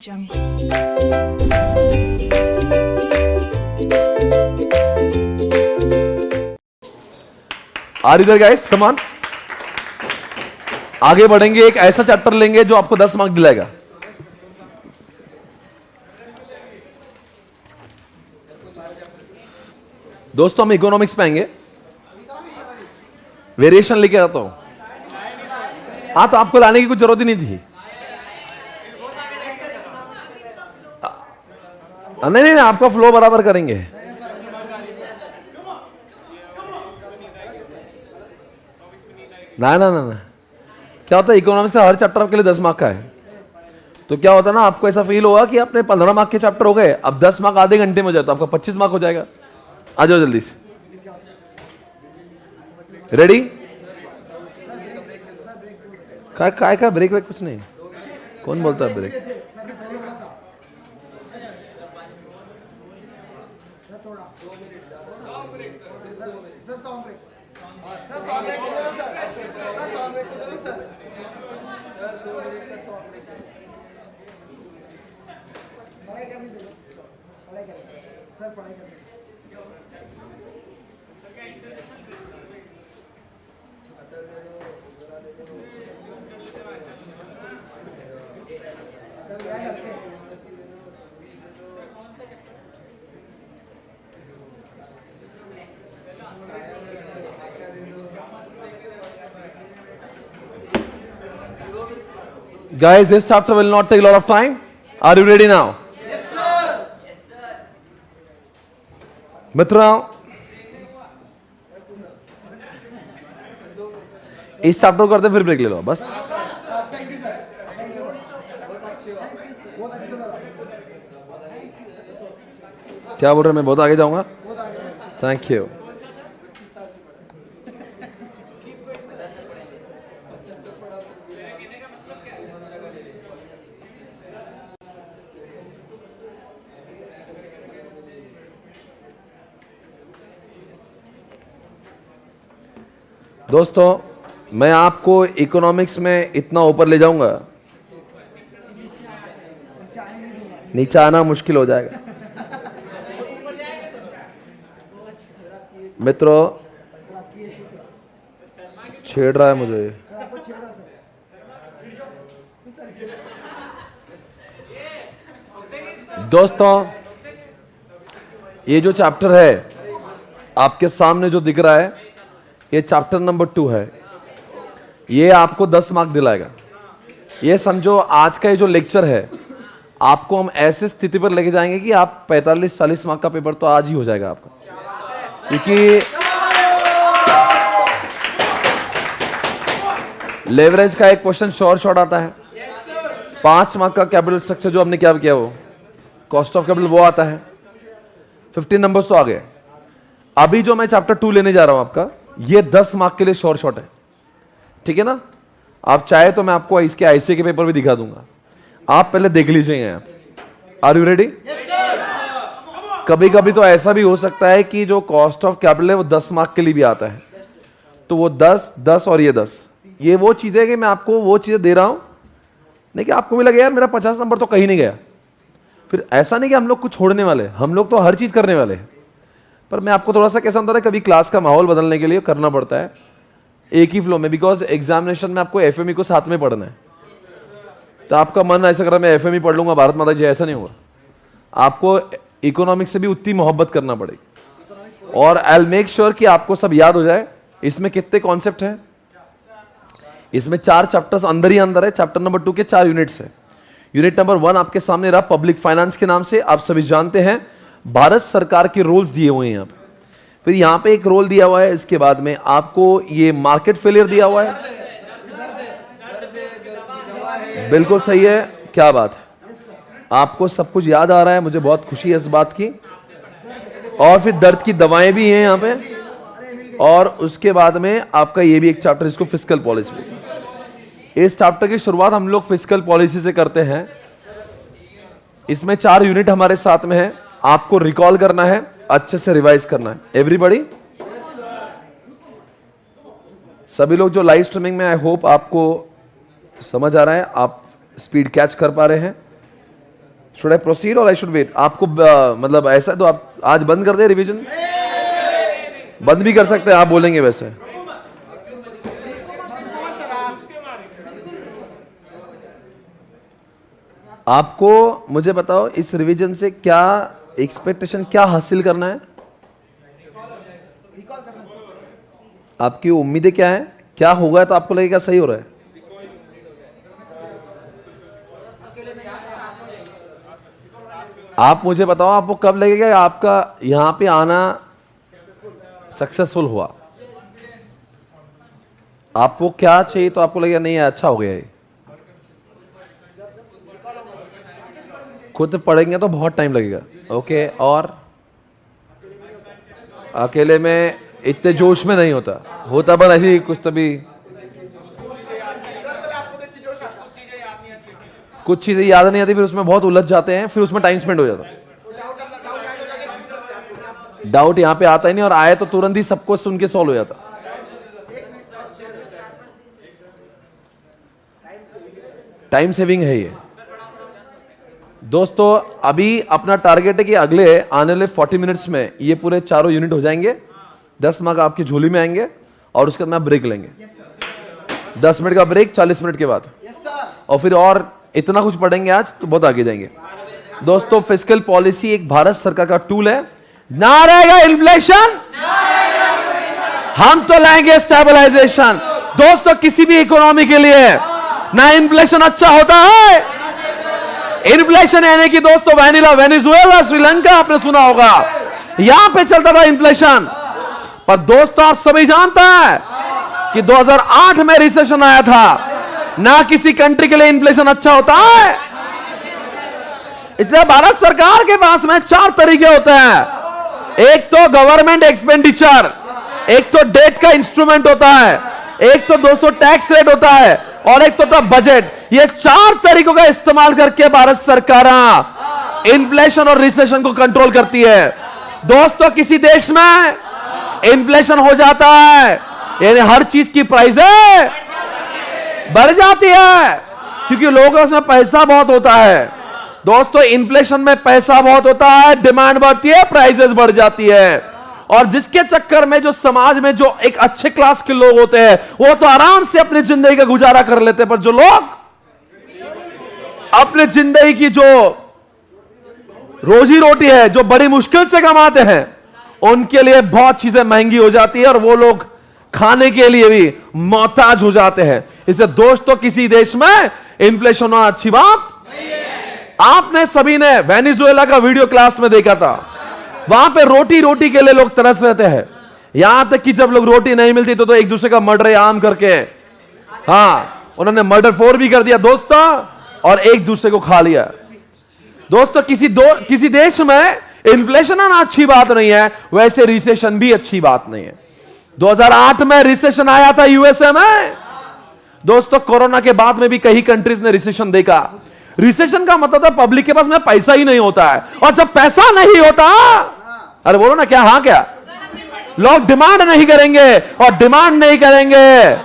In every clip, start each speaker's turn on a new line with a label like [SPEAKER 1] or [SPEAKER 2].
[SPEAKER 1] Are इधर guys, come on. आगे बढ़ेंगे, एक ऐसा चैप्टर लेंगे जो आपको 10 मार्क दिलाएगा। दोस्तों हम इकोनॉमिक्स पे आएंगे, वेरिएशन लेके आता हूं। हाँ, तो आपको लाने की कुछ जरूरत ही नहीं थी। नहीं नहीं, आपका फ्लो बराबर करेंगे। ना ना ना ना, क्या होता है, इकोनॉमिक्स का हर चैप्टर आपके लिए 10 मार्क का है। तो क्या होता है ना, आपको ऐसा फील होगा कि आपने 15 मार्क के चैप्टर हो गए, अब 10 मार्क आधे घंटे में हो जाए तो आपका 25 मार्क हो जाएगा। आ जाओ जल्दी से। रेडी? काय का ब्रेक वेक कुछ नहीं। कौन बोलता है break? Guys, this chapter will not take a lot of time. Are you ready now?
[SPEAKER 2] Yes, sir. Yes, sir.
[SPEAKER 1] मित्रों, इस चैप्टर को करते फिर ब्रेक ले लो बस। क्या बोल रहे हैं? मैं बहुत आगे जाऊंगा। Thank you. दोस्तों, मैं आपको इकोनॉमिक्स में इतना ऊपर ले जाऊंगा, नीचे आना मुश्किल हो जाएगा। मित्रों, छेड़ रहा है मुझे। दोस्तों, ये जो चैप्टर है आपके सामने जो दिख रहा है, ये चैप्टर नंबर 2 है। ये आपको 10 मार्क दिलाएगा। ये समझो आज का ये जो लेक्चर है, आपको हम ऐसे स्थिति पर लेके जाएंगे कि आप 45-40 मार्क का पेपर तो आज ही हो जाएगा आपका। क्योंकि लेवरेज का एक क्वेश्चन शॉर्ट आता है। 5 मार्क का कैपिटल स्ट्रक्चर जो हमने क्या किया, वो कॉस्ट ऑफ कैपिटल वो आता है। 15 नंबर्स तो आ गए। अभी जो मैं चैप्टर 2 लेने जा रहा हूं आपका, ये 10 मार्क के लिए शॉर्ट है। ठीक है ना? आप चाहे तो मैं आपको इसके आईसीए के पेपर भी दिखा दूंगा, आप पहले देख लीजिएगा। Are you ready? कभी कभी तो ऐसा भी हो सकता है कि जो कॉस्ट ऑफ कैपिटल है वो 10 मार्क के लिए भी आता है। तो वो 10 और ये 10, ये वो चीजें कि मैं आपको वो चीजें दे रहा हूं, नहीं कि आपको भी लगे यार मेरा 50 नंबर तो कहीं नहीं गया। फिर ऐसा नहीं कि हम लोग कुछ छोड़ने वाले, हम लोग तो हर चीज करने वाले हैं। पर मैं आपको थोड़ा सा कैसा होता है, कभी क्लास का माहौल बदलने के लिए करना पड़ता है एक ही फ्लो में, बिकॉज एग्जामिनेशन में आपको एफएमई को साथ में पढ़ना है। तो आपका मन ऐसा कर रहा है मैं एफएमई पढ़ लूंगा भारत माता जी, ऐसा नहीं होगा। आपको इकोनॉमिक्स से भी उतनी मोहब्बत करना पड़ेगी। और आई विल मेक श्योर कि आपको सब याद हो जाए। इसमें कितने कॉन्सेप्ट हैं? इसमें 4 चैप्टर्स अंदर ही अंदर है। चैप्टर नंबर 2 के 4 यूनिट्स है। यूनिट नंबर 1 आपके सामने रहा, पब्लिक फाइनेंस के नाम से। आप सभी जानते हैं भारत सरकार के रूल्स दिए हुए हैं यहाँ पे। फिर यहाँ पे एक रोल दिया हुआ है, इसके बाद में आपको ये मार्केट फेलियर दिया हुआ है। बिल्कुल सही है, क्या बात है, आपको सब कुछ याद आ रहा है, मुझे बहुत खुशी है इस बात की। और फिर दर्द की दवाएं भी हैं यहाँ पे। और उसके बाद में आपका ये भी एक चैप्टर, इसको फिस्कल पॉलिसी। इस चैप्टर की शुरुआत हम लोग फिस्कल पॉलिसी से करते हैं। इसमें 4 यूनिट हमारे साथ में है, आपको रिकॉल करना है, अच्छे से रिवाइज करना है। एवरीबॉडी, सभी लोग जो लाइव स्ट्रीमिंग में, आई होप आपको समझ आ रहा है, आप स्पीड कैच कर पा रहे हैं। शुड आई प्रोसीड और आई शुड वेट? आपको मतलब ऐसा तो आप आज बंद कर दे रिवीजन? बंद भी कर सकते हैं, आप बोलेंगे वैसे। आपको मुझे बताओ इस रिवीजन से क्या एक्सपेक्टेशन, क्या हासिल करना है? आपकी उम्मीदें क्या है? क्या होगा तो आपको लगेगा सही हो रहा है? आप मुझे बताओ आपको कब लगेगा आपका यहां पे आना सक्सेसफुल हुआ? आपको क्या चाहिए तो आपको लगेगा नहीं अच्छा हो गया ये? खुद पढ़ेंगे तो बहुत टाइम लगेगा। ओके, और अकेले में इतने जोश में नहीं होता पर ऐसी कुछ तभी कुछ चीजें याद नहीं आती, फिर उसमें बहुत उलझ जाते हैं, फिर उसमें टाइम स्पेंड हो जाता है। डाउट यहां पे आता ही नहीं, और आए तो तुरंत ही सबको सुन के सॉल्व हो जाता। टाइम सेविंग है ये दोस्तों। अभी अपना टारगेट है कि अगले आने वाले 40 मिनट्स में ये पूरे चारों यूनिट हो जाएंगे। 10 मार्क आपकी झोली में आएंगे और उसके बाद में ब्रेक लेंगे। 10 मिनट का ब्रेक 40 मिनट के बाद, और फिर और इतना कुछ पढ़ेंगे आज तो बहुत आगे जाएंगे दोस्तों। फिस्कल पॉलिसी एक भारत सरकार का टूल है। ना रहेगा इन्फ्लेशन, हम तो लाएंगे स्टेबलाइजेशन। दोस्तों किसी भी इकोनॉमी के लिए ना इन्फ्लेशन अच्छा होता है। इन्फ्लेशन यानी कि दोस्तों वेनेजुएला, श्रीलंका आपने सुना होगा, यहां पे चलता था इन्फ्लेशन। पर दोस्तों आप सभी जानते हैं कि 2008 में रिसेशन आया था। ना किसी कंट्री के लिए इन्फ्लेशन अच्छा होता है। इसलिए भारत सरकार के पास में 4 तरीके होते हैं। एक तो गवर्नमेंट एक्सपेंडिचर, एक तो डेट का इंस्ट्रूमेंट होता है, एक तो दोस्तों टैक्स रेट होता है, और एक तो था बजट। ये 4 तरीकों का इस्तेमाल करके भारत सरकार इन्फ्लेशन और रिसेशन को कंट्रोल करती है। दोस्तों किसी देश में इन्फ्लेशन हो जाता है यानी हर चीज की प्राइसें बढ़ जाती है, क्योंकि लोगों के उसमें पैसा बहुत होता है। दोस्तों इन्फ्लेशन में पैसा बहुत होता है, डिमांड बढ़ती है, प्राइसेस बढ़ जाती है, और जिसके चक्कर में जो समाज में जो एक अच्छे क्लास के लोग होते हैं वो तो आराम से अपनी जिंदगी का गुजारा कर लेते हैं। पर जो लोग अपनी जिंदगी की जो रोजी रोटी है, जो बड़ी मुश्किल से कमाते हैं, उनके लिए बहुत चीजें महंगी हो जाती है, और वो लोग खाने के लिए भी मोहताज हो जाते हैं। इसलिए दोस्तों किसी देश में इन्फ्लेशन होना अच्छी बात नहीं है। आपने सभी ने वेनेजुएला का वीडियो क्लास में देखा था। वहां पे रोटी के लिए लोग तरस रहते हैं, यहां तक कि जब लोग रोटी नहीं मिलती तो एक दूसरे का मर्डर आम करके, हाँ उन्होंने मर्डर 4 भी कर दिया दोस्तों, और एक दूसरे को खा लिया। दोस्तों किसी देश में इन्फ्लेशन आना अच्छी बात नहीं है, वैसे रिसेशन भी अच्छी बात नहीं है। 2008 में रिसेशन आया था यूएसए में। दोस्तों कोरोना के बाद में भी कई कंट्रीज ने रिसेशन देखा। रिसेशन का मतलब था पब्लिक के पास में पैसा ही नहीं होता है, और जब पैसा नहीं होता, अरे बोलो ना क्या, हाँ क्या, लोग डिमांड नहीं करेंगे, और डिमांड नहीं करेंगे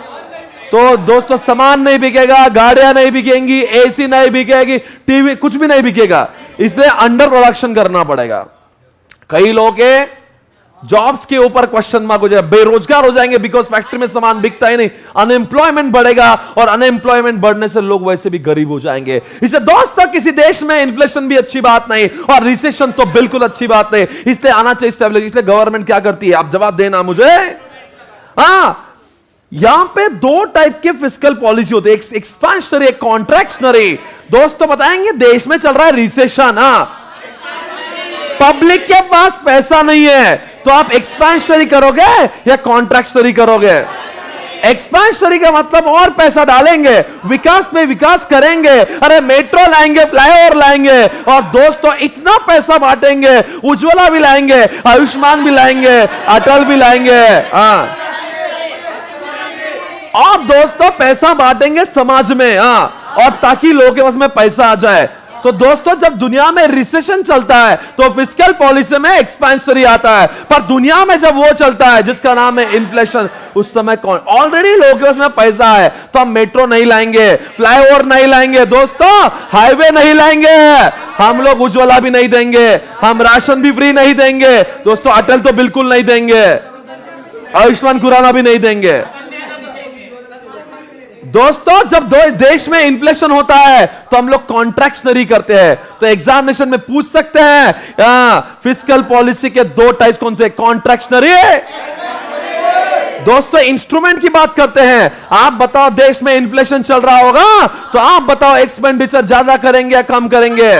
[SPEAKER 1] तो दोस्तों सामान नहीं बिकेगा, गाड़ियां नहीं बिकेंगी, एसी नहीं बिकेगी, टीवी कुछ भी नहीं बिकेगा। इसलिए अंडर प्रोडक्शन करना पड़ेगा। कई लोगों के जॉब्स के ऊपर क्वेश्चन मार्क हो जाएगा, बेरोजगार हो जाएंगे, बिकॉज फैक्ट्री में सामान बिकता ही नहीं, अनएम्प्लॉयमेंट बढ़ेगा, और अनएम्प्लॉयमेंट बढ़ने से लोग वैसे भी गरीब हो जाएंगे। इसलिए दोस्तों किसी देश में इन्फ्लेशन भी अच्छी बात नहीं, और रिसेशन तो बिल्कुल अच्छी बात नहीं। इसलिए आना चाहिए स्टेबलाइजेशन। इसलिए गवर्नमेंट क्या करती है, आप जवाब देना मुझे। हाँ, यहां पे 2 टाइप के फिस्कल पॉलिसी होते हैं, एक एक्सपेंशनरी, एक कॉन्ट्रैक्शनरी। दोस्तों बताएंगे देश में चल रहा है रिसेशन, पब्लिक के पास पैसा नहीं है, तो आप एक्सपेंशनरी करोगे या कॉन्ट्रैक्शनरी करोगे? एक्सपेंशनरी का मतलब और पैसा डालेंगे, विकास में विकास करेंगे, अरे मेट्रो लाएंगे, फ्लाईओवर लाएंगे, और दोस्तों इतना पैसा बांटेंगे, उज्ज्वला भी लाएंगे, आयुष्मान भी लाएंगे, अटल भी लाएंगे, हाँ, और दोस्तों पैसा बांटेंगे समाज में, हाँ, और ताकि लोगों के पास में पैसा आ जाए। तो दोस्तों जब दुनिया में रिसेशन चलता है तो फिस्कल पॉलिसी में एक्सपेंशनरी आता है, पर दुनिया में जब वो चलता है जिसका नाम है इन्फ्लेशन, उस समय कौन, ऑलरेडी लोगों के उसमें पैसा है तो हम मेट्रो नहीं लाएंगे, फ्लाईओवर नहीं लाएंगे दोस्तों, हाईवे नहीं लाएंगे, हम लोग उज्ज्वला भी नहीं देंगे, हम राशन भी फ्री नहीं देंगे दोस्तों, अटल तो बिल्कुल नहीं देंगे, आयुष्मान खुराना भी नहीं देंगे। दोस्तों जब देश में इन्फ्लेशन होता है तो हम लोग कॉन्ट्रैक्शनरी करते हैं। तो एग्जामिनेशन में पूछ सकते हैं फिस्कल पॉलिसी के दो टाइप्स कौन से, कॉन्ट्रैक्शनरी, दोस्तों इंस्ट्रूमेंट की बात करते हैं। आप बताओ देश में इन्फ्लेशन चल रहा होगा तो आप बताओ एक्सपेंडिचर ज्यादा करेंगे या कम करेंगे,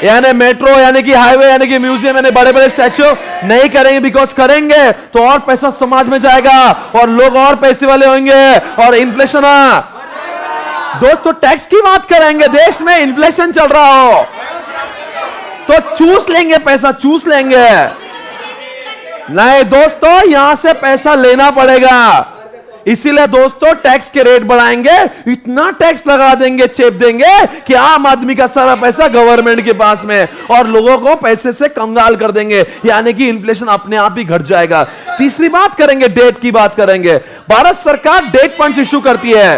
[SPEAKER 1] यानी मेट्रो यानी कि हाईवे यानी कि म्यूजियम यानी बड़े बड़े स्टैच्यू नहीं करेंगे, बिकॉज करेंगे तो और पैसा समाज में जाएगा और लोग और पैसे वाले होंगे और इन्फ्लेशन। दोस्तों टैक्स की बात करेंगे, देश में इन्फ्लेशन चल रहा हो तो चूस लेंगे, पैसा चूस लेंगे, नहीं दोस्तों यहां से पैसा लेना पड़ेगा, इसीलिए दोस्तों टैक्स के रेट बढ़ाएंगे, इतना टैक्स लगा देंगे, चेप देंगे कि आम आदमी का सारा पैसा गवर्नमेंट के पास में और लोगों को पैसे से कंगाल कर देंगे, यानी कि इन्फ्लेशन अपने आप ही घट जाएगा। तीसरी बात करेंगे, डेट की बात करेंगे। भारत सरकार डेट फंड इशू करती है,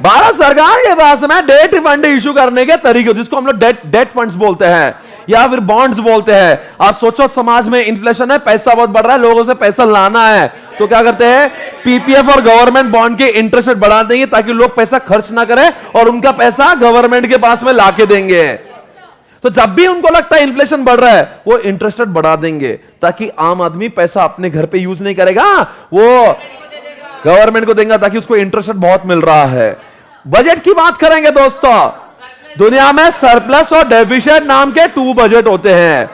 [SPEAKER 1] भारत सरकार के पास में डेट फंड इशू करने के तरीके, जिसको हम लोग डेट फंड्स बोलते हैं या फिर बॉन्ड्स बोलते हैं। आप सोचो समाज में इन्फ्लेशन है, पैसा बहुत बढ़ रहा है, लोगों से पैसा लाना है तो क्या करते हैं, पीपीएफ और गवर्नमेंट बॉन्ड के इंटरेस्ट रेट बढ़ा देंगे ताकि लोग पैसा खर्च ना करें और उनका पैसा गवर्नमेंट के पास में लाके देंगे। तो जब भी उनको लगता है इन्फ्लेशन बढ़ रहा है वो इंटरेस्ट रेट बढ़ा देंगे ताकि आम आदमी पैसा अपने घर पे यूज नहीं करेगा, वो गवर्नमेंट को देगा ताकि उसको इंटरेस्ट रेट बहुत मिल रहा है। बजट की बात करेंगे दोस्तों, दुनिया में सरप्लस और डेफिशिएंट नाम के 2 बजट होते हैं।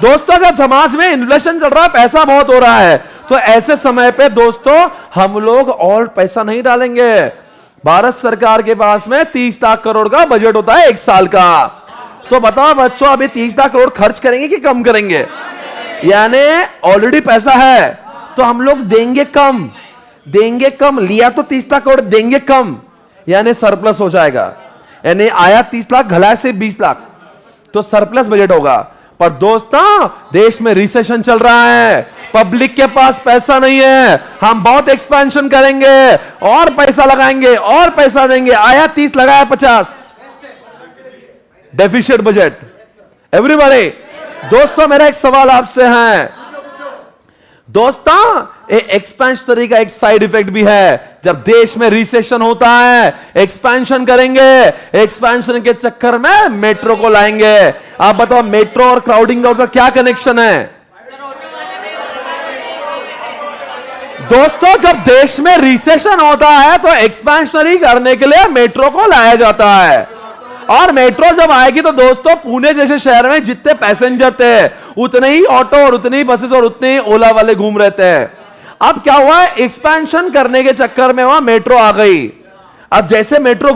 [SPEAKER 1] दोस्तों अगर समाज में इन्फ्लेशन चल रहा है, पैसा बहुत हो रहा है, तो ऐसे समय पे दोस्तों हम लोग और पैसा नहीं डालेंगे। भारत सरकार के पास में 30 लाख करोड़ का बजट होता है 1 साल का, तो बताओ बच्चों अभी 30 लाख करोड़ खर्च करेंगे कि कम करेंगे, यानी ऑलरेडी पैसा है तो हम लोग देंगे कम, देंगे कम, लिया तो 30 लाख करोड़, देंगे कम, यानी सरप्लस हो जाएगा, यानी आया 30 लाख घलाया से 20 लाख, तो सरप्लस बजट होगा। पर दोस्तों देश में रिसेशन चल रहा है, पब्लिक के पास पैसा नहीं है, हम बहुत एक्सपेंशन करेंगे और पैसा लगाएंगे और पैसा देंगे, आया 30 लगाया 50, डेफिशिएट बजट। एवरीबॉडी दोस्तों मेरा एक सवाल आपसे है दोस्तों, एक्सपेंशनरी का एक साइड इफेक्ट भी है। जब देश में रिसेशन होता है एक्सपेंशन करेंगे, एक्सपेंशन के चक्कर में मेट्रो को लाएंगे। आप बताओ मेट्रो और क्राउडिंग का क्या कनेक्शन है दोस्तों? जब देश में रिसेशन होता है तो एक्सपेंशनरी करने के लिए मेट्रो को लाया जाता है, और मेट्रो जब आएगी तो दोस्तों पुणे जैसे शहर में जितने पैसेंजर थे उतने ही ऑटो और उतनी ही बसेस और उतने ही ओला वाले घूम रहे थे। अब क्या हुआ, एक्सपेंशन करने के चक्कर में वहां मेट्रो आ गई। अब जैसे मेट्रो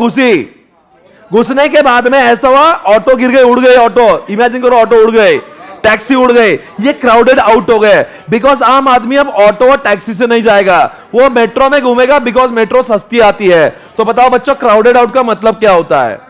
[SPEAKER 1] घुसने के बाद में ऐसा हुआ, ऑटो गिर गए, उड़ गए ऑटो, इमेजिन करो ऑटो उड़ गए, टैक्सी उड़ गए, ये क्राउडेड आउट हो गए, बिकॉज आम आदमी अब ऑटो और टैक्सी से नहीं जाएगा, वो मेट्रो में घूमेगा बिकॉज मेट्रो सस्ती आती है। तो बताओ बच्चों क्राउडेड आउट का मतलब क्या होता है?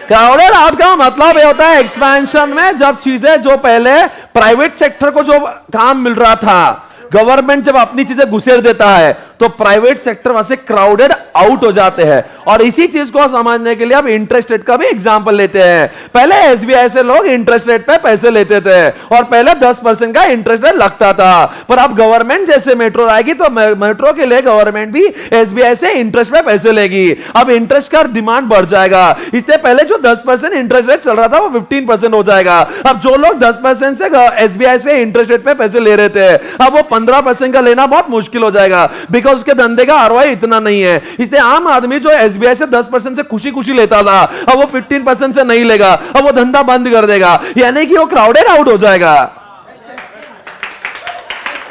[SPEAKER 1] क्राउडेड आउट का मतलब ये होता है एक्सपेंशन में जब चीजें जो पहले प्राइवेट सेक्टर को जो काम मिल रहा था, गवर्नमेंट जब अपनी चीजें घुसेड़ देता है तो प्राइवेट सेक्टर वहां से क्राउडेड आउट हो जाते हैं। और इसी चीज को समझने के लिए अब इंटरेस्ट रेट का भी एग्जांपल लेते हैं। पहले एसबीआई से लोग इंटरेस्ट रेट पे पैसे लेते थे और पहले 10% का इंटरेस्ट रेट लगता था, पर अब गवर्नमेंट जैसे मेट्रो आएगी तो मेट्रो के लिए गवर्नमेंट भी एसबीआई से इंटरेस्ट पे पैसे लेगी। अब इंटरेस्ट का डिमांड बढ़ जाएगा, इससे पहले जो 10% इंटरेस्ट रेट चल रहा था वो 15% हो जाएगा। अब जो लोग 10% से एसबीआई से इंटरेस्ट रेट पे पैसे ले रहे थे अब वो 15% का लेना बहुत मुश्किल हो जाएगा, बिकॉज उसके धंधे का आरओआई इतना नहीं है। इसलिए आम आदमी जो एसबीआई से 10% से खुशी खुशी लेता था अब वो 15% से नहीं लेगा, अब वो धंधा बंद कर देगा, यानी कि वो क्राउडेड आउट हो जाएगा।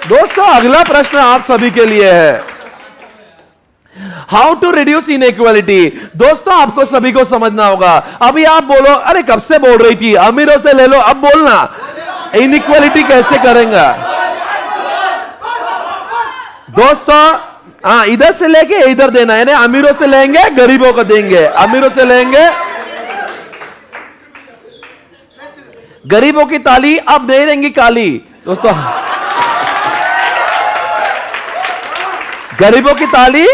[SPEAKER 1] दोस्तों अगला प्रश्न आप सभी के लिए है, हाउ टू रिड्यूस इनइक्वालिटी। दोस्तों आपको सभी को समझना होगा। अभी आप बोलो अरे कब से बोल रही थी, अमीरों से ले लो, अब बोलना इनइक्वालिटी कैसे करेंगे। दोस्तों हाँ, इधर से लेके इधर देना, यानी अमीरों से लेंगे गरीबों को देंगे, अमीरों से लेंगे। गरीबों की ताली अब नहीं रहेंगी काली दोस्तों, गरीबों की ताली,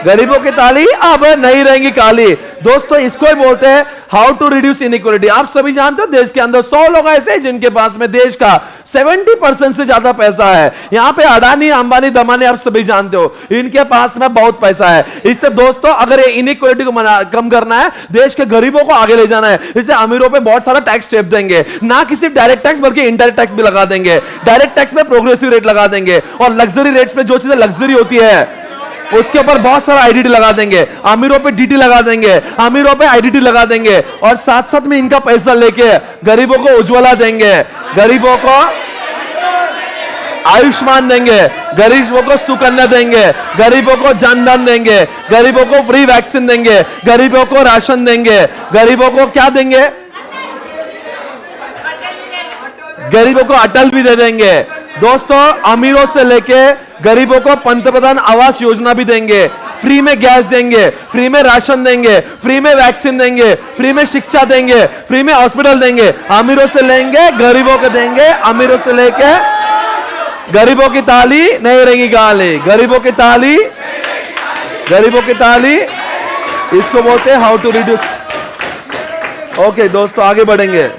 [SPEAKER 1] गरीबों की ताली अब नहीं रहेंगी काली दोस्तों। इसको ही बोलते हैं हाउ टू रिड्यूस इनइक्वालिटी। आप सभी जानते हो देश के अंदर 100 लोग ऐसे हैं जिनके पास में देश का 70% से ज्यादा पैसा है। यहां पे अडानी, अंबानी, दमानी आप सभी जानते हो, इनके पास में बहुत पैसा है। इससे दोस्तों अगर ये इनइक्वालिटी को कम करना है, देश के गरीबों को आगे ले जाना है, इससे अमीरों पे बहुत सारा टैक्स स्टेप देंगे, ना कि सिर्फ डायरेक्ट टैक्स बल्कि इनडायरेक्ट टैक्स भी लगा देंगे। डायरेक्ट टैक्स में प्रोग्रेसिव रेट लगा देंगे और लग्जरी रेट्स पे जो चीजें लग्जरी होती है उसके ऊपर बहुत सारा आईडीडी लगा देंगे, अमीरों पे डीटी लगा देंगे, अमीरों पे आईडीडी लगा देंगे और साथ साथ में इनका पैसा लेके गरीबों को उज्ज्वला देंगे, गरीबों को आयुष्मान देंगे, गरीबों को सुकन्या देंगे, गरीबों को जनधन देंगे, गरीबों को फ्री वैक्सीन देंगे, गरीबों को राशन देंगे, गरीबों को क्या देंगे, गरीबों को अटल भी दे देंगे दोस्तों। अमीरों से लेके गरीबों को पंतप्रधान आवास योजना भी देंगे, फ्री में गैस देंगे, फ्री में राशन देंगे, फ्री में वैक्सीन देंगे, फ्री में शिक्षा देंगे, फ्री में हॉस्पिटल देंगे। अमीरों से लेंगे गरीबों को देंगे, अमीरों से लेके गरीबों की ताली नहीं रहेगी गाली, गरीबों की ताली, गरीबों की ताली, इसको बोलते हैं हाउ टू रिड्यूस। ओके दोस्तों आगे बढ़ेंगे।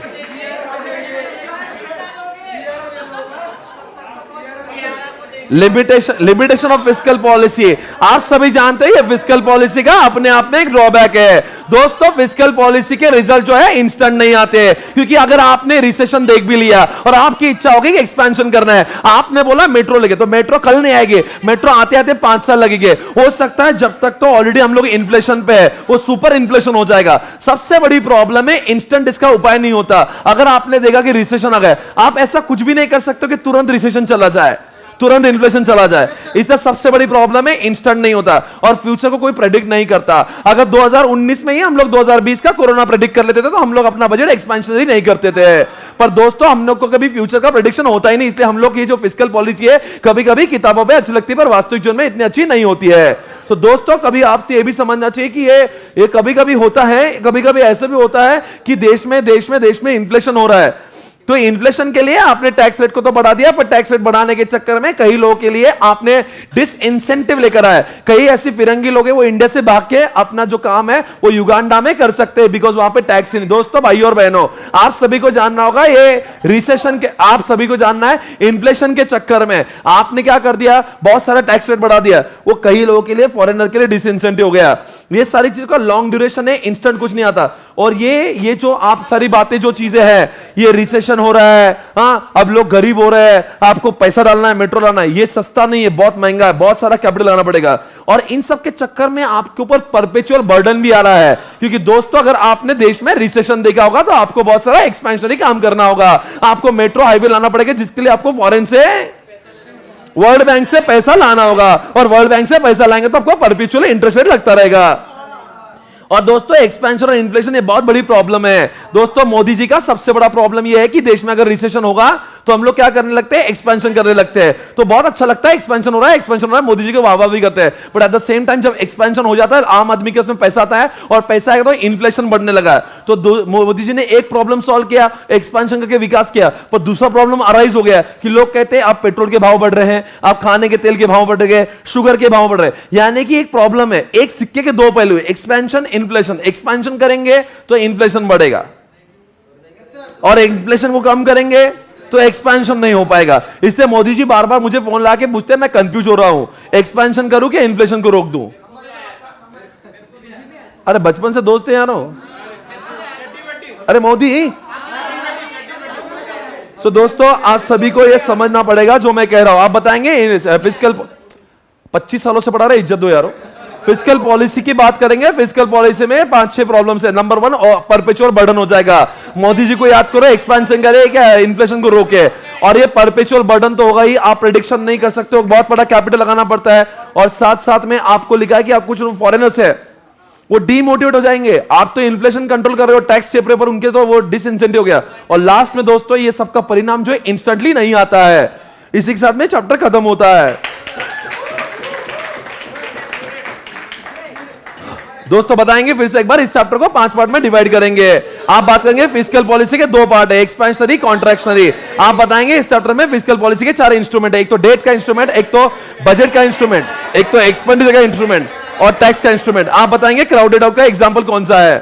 [SPEAKER 1] Limitation of fiscal policy. आप सभी जानते हैं ये फिस्कल पॉलिसी का अपने आप में एक ड्रॉबैक है दोस्तों। फिस्कल पॉलिसी के रिजल्ट जो है इंस्टेंट नहीं आते, क्योंकि अगर आपने रिसेशन देख भी लिया और आपकी इच्छा होगी कि एक्सपेंशन करना है, आपने बोला मेट्रो लेके, तो मेट्रो कल नहीं आएगी, मेट्रो आते आते 5 साल लगेंगे। हो सकता है जब तक तो ऑलरेडी हम लोग इन्फ्लेशन पे है, वो सुपर इन्फ्लेशन हो जाएगा। सबसे बड़ी प्रॉब्लम है इंस्टेंट इसका उपाय नहीं होता। अगर आपने देखा कि रिसेशन आ गया, आप ऐसा कुछ भी नहीं कर सकते कि तुरंत रिसेशन चला जाए, तुरंत इन्फ्लेशन चला जाए। इससे सबसे बड़ी प्रॉब्लम है इंस्टेंट नहीं होता और फ्यूचर को कोई प्रेडिक्ट नहीं करता। अगर 2019 में ही हम लोग 2020 का कोरोना प्रेडिक्ट कर लेते थे तो हम लोग अपना बजट एक्सपेंशनरी नहीं करते थे। पर दोस्तों हम लोग को कभी फ्यूचर का प्रेडिक्शन होता ही नहीं, इसलिए हम लोग की जो फिस्कल पॉलिसी है कभी कभी किताबों पे अच्छी लगती है पर वास्तविक जीवन में इतनी अच्छी नहीं होती है। तो दोस्तों कभी आपसे ये भी समझना चाहिए कि ये कभी कभी होता है, कभी कभी ऐसा भी होता है कि देश में इन्फ्लेशन हो रहा है, तो इन्फ्लेशन के लिए आपने टैक्स रेट को तो बढ़ा दिया, पर टैक्स रेट बढ़ाने के चक्कर में कई लोगों के लिए आपने डिसइंसेंटिव लेकर आए। कई ऐसी फिरंगी लोग हैं वो इंडिया से भाग के अपना जो काम है वो युगांडा में कर सकते हैं, बिकॉज वहां पे टैक्स ही नहीं। दोस्तों भाइयों और बहनों, आप सभी को जानना होगा ये रिसेशन के, आप सभी को जानना है इन्फ्लेशन के चक्कर में आपने क्या कर दिया, बहुत सारा टैक्स रेट बढ़ा दिया, वो कई लोगों के लिए, फॉरेनर के लिए डिसइंसेंटिव हो गया। ये सारी चीज का लॉन्ग ड्यूरेशन है, इंस्टेंट कुछ नहीं आता। और ये जो आप सारी बातें जो चीजें हैं, ये रिसेशन हो रहा है, हाँ अब लोग गरीब हो रहे हैं, आपको पैसा डालना है, मेट्रो लाना है, ये सस्ता नहीं है, बहुत महंगा है, बहुत सारा कैपिटल लाना पड़ेगा। और इन सब के चक्कर में आपके ऊपर परपेचुअल बर्डन भी आ रहा है, क्योंकि दोस्तों अगर आपने देश में रिसेशन देखा होगा तो आपको बहुत सारा एक्सपेंशनरी काम करना होगा, आपको मेट्रो हाईवे लाना पड़ेगा, जिसके लिए आपको फॉरेन से, वर्ल्ड बैंक से पैसा लाना होगा, और वर्ल्ड बैंक से पैसा लाएंगे तो आपको परपेचुअल इंटरेस्ट रेट लगता रहेगा। और दोस्तों एक्सपेंशन और इन्फ्लेशन ये बहुत बड़ी प्रॉब्लम है दोस्तों। मोदी जी का सबसे बड़ा प्रॉब्लम ये है कि देश में अगर रिसेशन होगा तो हम लोग क्या करने लगते हैं, एक्सपेंशन करने लगते हैं। तो बहुत अच्छा लगता है एक्सपेंशन हो रहा है, एक्सपेंशन हो रहा है, मोदी जी को वाह वाह भी करते हैं, but at the same time जब एक्सपेंशन हो जाता है आम आदमी के उसमें पैसा आता है और पैसा आएगा तो इन्फ्लेशन बढ़ने लगा है। तो मोदी जी ने एक प्रॉब्लम सॉल्व किया, एक्सपेंशन करके विकास किया, पर दूसरा प्रॉब्लम अराइज हो गया कि लोग कहते हैं अब पेट्रोल के भाव बढ़ रहे हैं, अब खाने के तेल के भाव बढ़ गए, शुगर के भाव बढ़ रहे हैं। यानी कि एक प्रॉब्लम है, एक सिक्के के दो पहलू, एक्सपेंशन इन्फ्लेशन। एक्सपेंशन करेंगे तो इन्फ्लेशन बढ़ेगा और इन्फ्लेशन को कम करेंगे तो एक्सपेंशन नहीं हो पाएगा। इसलिए मोदी जी बार बार मुझे फोन लाके पूछते हैं, मैं कंफ्यूज हो रहा हूं, एक्सपेंशन करूं कि इन्फ्लेशन को रोक दूं। अरे बचपन से दोस्त है यार, अरे मोदी। तो दोस्तों आप सभी को यह समझना पड़ेगा जो मैं कह रहा हूं। आप बताएंगे फिस्कल 25 सालों से पढ़ा रहे, इज्जत दो यारो। फिस्कल पॉलिसी की बात करेंगे, फिस्कल पॉलिसी में 5-6 प्रॉब्लम्स है। नंबर 1 परपेचुअल बर्डन हो जाएगा। मोदी जी को याद करो, एक्सपेंशन करे क्या, इन्फ्लेशन को रोके, और ये परपेचुअल बर्डन तो होगा ही। आप प्रेडिक्शन नहीं कर सकते हो, बहुत बड़ा कैपिटल लगाना पड़ता है, और साथ साथ में आपको लिखा है कि आप कुछ फॉरेनर्स है वो डीमोटिवेट हो जाएंगे। आप तो इन्फ्लेशन कंट्रोल कर रहे हो टैक्स चेपरे पर, उनके तो वो डिसइंसेंटिव हो गया। और लास्ट में दोस्तों ये सबका परिणाम जो है इंस्टेंटली नहीं आता है। इसी के साथ में चैप्टर खत्म होता है। दोस्तों बताएंगे फिर से एक बार, इस चैप्टर को 5 पार्ट में डिवाइड करेंगे। आप बात करेंगे फिस्कल पॉलिसी के 2 पार्ट है, एक्सपेंशनरी, कॉन्ट्रैक्शनरी। आप बताएंगे इस चैप्टर में फिस्कल पॉलिसी के 4 इंस्ट्रूमेंट है, एक तो डेट का इंस्ट्रूमेंट, एक तो बजट का इंस्ट्रूमेंट, एक तो एक्सपेंडिचर का इंस्ट्रूमेंट और टैक्स का इंस्ट्रूमेंट। आप बताएंगे क्राउडेड आउट का एग्जाम्पल कौन सा है?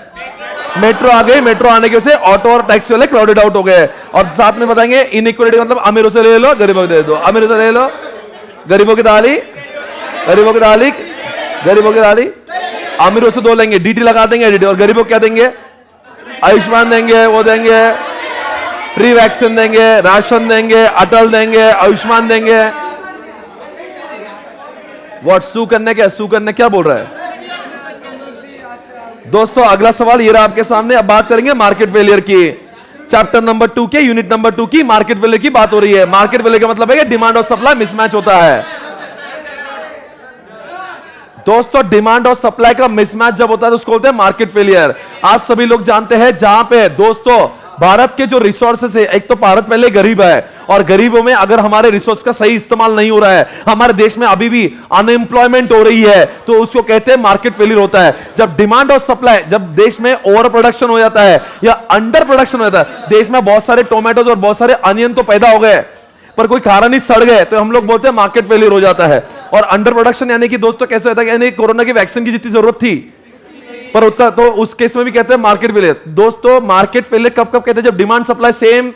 [SPEAKER 1] मेट्रो आ गई, मेट्रो आने की वजह से ऑटो और टैक्सी वाले क्राउडेड आउट हो गए। और साथ में बताएंगे इनइक्वालिटी, मतलब अमीरों से ले लो, गरीबों को दे दो, अमीरों से ले लो, गरीबों की थाली, गरीबों की थाली, गरीबों की थाली, अमीरों से 2 लेंगे, डीटी लगा देंगे, डीटी, और गरीबों को क्या देंगे? आयुष्मान देंगे, वो देंगे, फ्री वैक्सीन देंगे, राशन देंगे, अटल देंगे, आयुष्मान देंगे। व्हाट सू करने क्या बोल रहा है दोस्तों? अगला सवाल ये रहा आपके सामने। अब बात करेंगे मार्केट फेलियर की, चैप्टर नंबर 2 के यूनिट नंबर 2 की मार्केट फेलियर की बात हो रही है। मार्केट फेलियर का मतलब है कि डिमांड और सप्लाई मिसमैच होता है। दोस्तों डिमांड और सप्लाई का मिसमैच जब होता है तो उसको बोलते हैं मार्केट फेलियर। आप सभी लोग जानते हैं जहां पे दोस्तों भारत के जो रिसोर्सेस है, एक तो भारत पहले गरीब है और गरीबों में अगर हमारे रिसोर्स का सही इस्तेमाल नहीं हो रहा है, हमारे देश में अभी भी अनएम्प्लॉयमेंट हो रही है, तो उसको कहते हैं मार्केट फेलियर होता है। जब डिमांड और सप्लाई, जब देश में ओवर प्रोडक्शन हो जाता है या अंडर प्रोडक्शन हो जाता है, देश में बहुत सारे टोमेटोज और बहुत सारे अनियन तो पैदा हो गए पर कोई खा नहीं, सड़ गए, तो हम लोग बोलते हैं मार्केट फेलियर हो जाता है। और अंडर प्रोडक्शन यानी कि दोस्तों कैसे होता है, यानी कोरोना की वैक्सीन की जितनी जरूरत थी पर उतना, तो उस केस में भी कहते हैं मार्केट फेलियर। दोस्तों मार्केट फेलियर कब कब कहते हैं? जब demand supply same,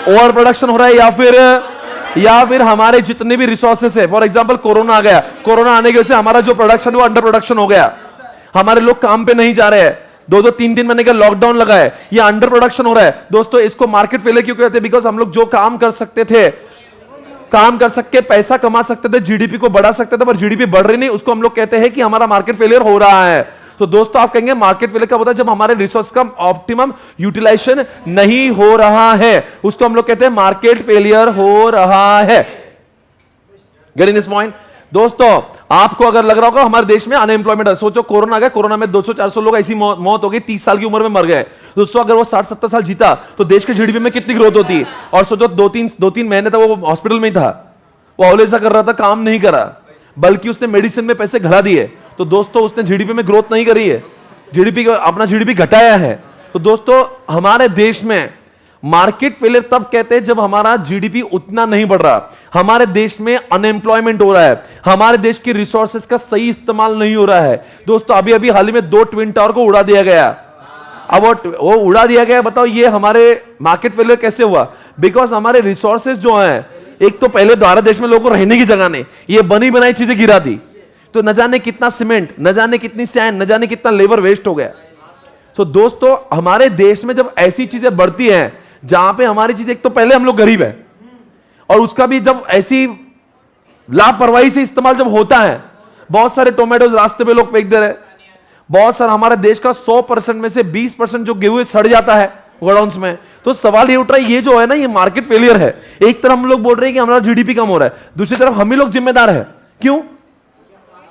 [SPEAKER 1] over production हो रहा है या फिर हमारे जितने भी रिसोर्सेस है, फॉर एग्जांपल कोरोना आ गया, कोरोना आने की वजह से हमारा जो प्रोडक्शन वो अंडर प्रोडक्शन हो गया, हमारे लोग काम पे नहीं जा रहे हैं, 2-2 3-3 महीने का लॉकडाउन लगा है, ये अंडर प्रोडक्शन हो रहा है। दोस्तों इसको मार्केट फेलियर क्यों कहते हैं? बिकॉज हम लोग जो काम कर सकते थे, काम कर सकते, पैसा कमा सकते थे, जीडीपी को बढ़ा सकते थे, पर जीडीपी बढ़ रही नहीं, उसको हम लोग कहते हैं कि हमारा मार्केट फेलियर हो रहा है। तो दोस्तों आप कहेंगे मार्केट फेलियर कब होता है? जब हमारे रिसोर्स का ऑप्टिमम यूटिलाइजेशन नहीं हो रहा है, उसको हम लोग कहते हैं मार्केट फेलियर हो रहा है। Getting this point? दोस्तों आपको अगर लग रहा होगा हमारे देश में अनएम्प्लॉयमेंट है, सोचो कोरोना आ गया, कोरोना में 200-400 लोग ऐसी मौत हो गई, 30 साल की उम्र में मर गए। दोस्तों अगर वो 60-70 साल जीता तो देश के जीडीपी में कितनी ग्रोथ होती? और सोचो 2-3 महीने तक वो हॉस्पिटल में ही था, वो औलेसा कर रहा था, काम नहीं करा, बल्कि उसने मेडिसिन में पैसे घला दिए, तो दोस्तों उसने जीडीपी में ग्रोथ नहीं करी है, अपना जीडीपी घटाया है। तो दोस्तों हमारे देश में मार्केट फेलियर तब कहते हैं जब हमारा जीडीपी उतना नहीं बढ़ रहा, हमारे देश में अनएम्प्लॉयमेंट हो रहा है, हमारे देश की रिसोर्सेज का सही इस्तेमाल नहीं हो रहा है। दोस्तों अभी अभी हाल ही में 2 ट्विन टावर को उड़ा दिया गया। अब वो उड़ा दिया गया, बताओ ये हमारे मार्केट फेलियर कैसे हुआ? बिकॉज हमारे रिसोर्सेज जो हैं, एक तो पहले भारत देश में लोगों को रहने की जगह नहीं, ये बनी बनाई चीजें गिरा दी, तो न जाने कितना सीमेंट, न जाने कितनी सैंड, न जाने कितना लेबर वेस्ट हो गया। तो दोस्तों हमारे देश में जब ऐसी चीजें बढ़ती हैं जहां पे हमारी चीज, एक तो पहले हम लोग गरीब है और उसका भी जब ऐसी लापरवाही से इस्तेमाल जब होता है, बहुत सारे टोमेटोज रास्ते पे लोग फेंक दे रहे, बहुत सारा हमारे देश का 100% में से 20% जो गेहूं सड़ जाता है गोडाउन्स में। तो सवाल ये उठ रहा है, ये जो है ना, ये मार्केट फेलियर है। एक तरफ हम लोग बोल रहे हैं कि हमारा जीडीपी कम हो रहा है, दूसरी तरफ हम ही लोग जिम्मेदार है। क्यों?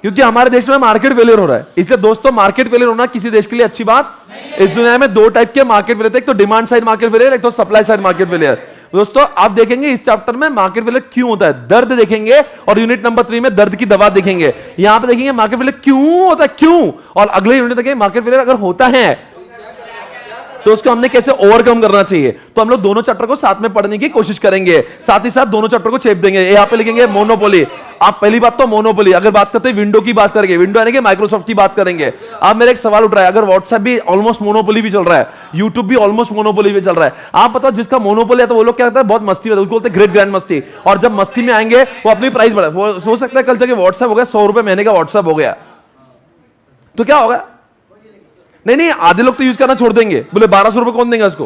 [SPEAKER 1] क्योंकि हमारे देश में मार्केट फेलियर हो रहा है। इसलिए दोस्तों मार्केट फेलियर होना किसी देश के लिए अच्छी बात। इस दुनिया में 2 टाइप के मार्केट फेलियर थे, एक तो डिमांड साइड मार्केट फेलियर, एक तो सप्लाई साइड मार्केट फेलियर। दोस्तों आप देखेंगे इस चैप्टर में मार्केट फेलियर क्यों होता है, दर्द देखेंगे, और यूनिट नंबर 3 में दर्द की दवा देखेंगे। यहां पे देखेंगे मार्केट फेलियर क्यों होता है, क्यों, और अगले यूनिट देखेंगे मार्केट फेलियर अगर होता है तो उसको हमने कैसे ओवरकम करना चाहिए। तो हम लोग दोनों चैप्टर को साथ में पढ़ने की कोशिश करेंगे, साथ ही साथ दोनों चैप्टर को चेप देंगे। यहाँ पे लिखेंगे मोनोपोली। आप पहली बात तो मोनोपोली, अगर बात करते हैं विंडो की बात करेंगे, विंडो यानी कि माइक्रोसॉफ्ट की बात करेंगे। अब मेरे एक सवाल उठ रहा है, अगर व्हाट्सएप भी ऑलमोस्ट मोनोपोली भी चल रहा है, यूट्यूब भी ऑलमोस्ट मोनोपोली भी चल रहा है, आप बताओ जिसका मोनोपोली है तो वो लोग क्या करता है, बहुत मस्ती में, उसको बोलते हैं ग्रेट ग्रैंड मस्ती। और जब मस्ती में आएंगे वो अपनी प्राइस बढ़ा, वो सोच सकता है कल जगह व्हाट्सएप हो गया 100 रुपए महीने का व्हाट्सएप हो गया तो क्या होगा? नहीं, आधे लोग तो यूज करना छोड़ देंगे, बोले 1200 रुपए कौन देंगे उसको,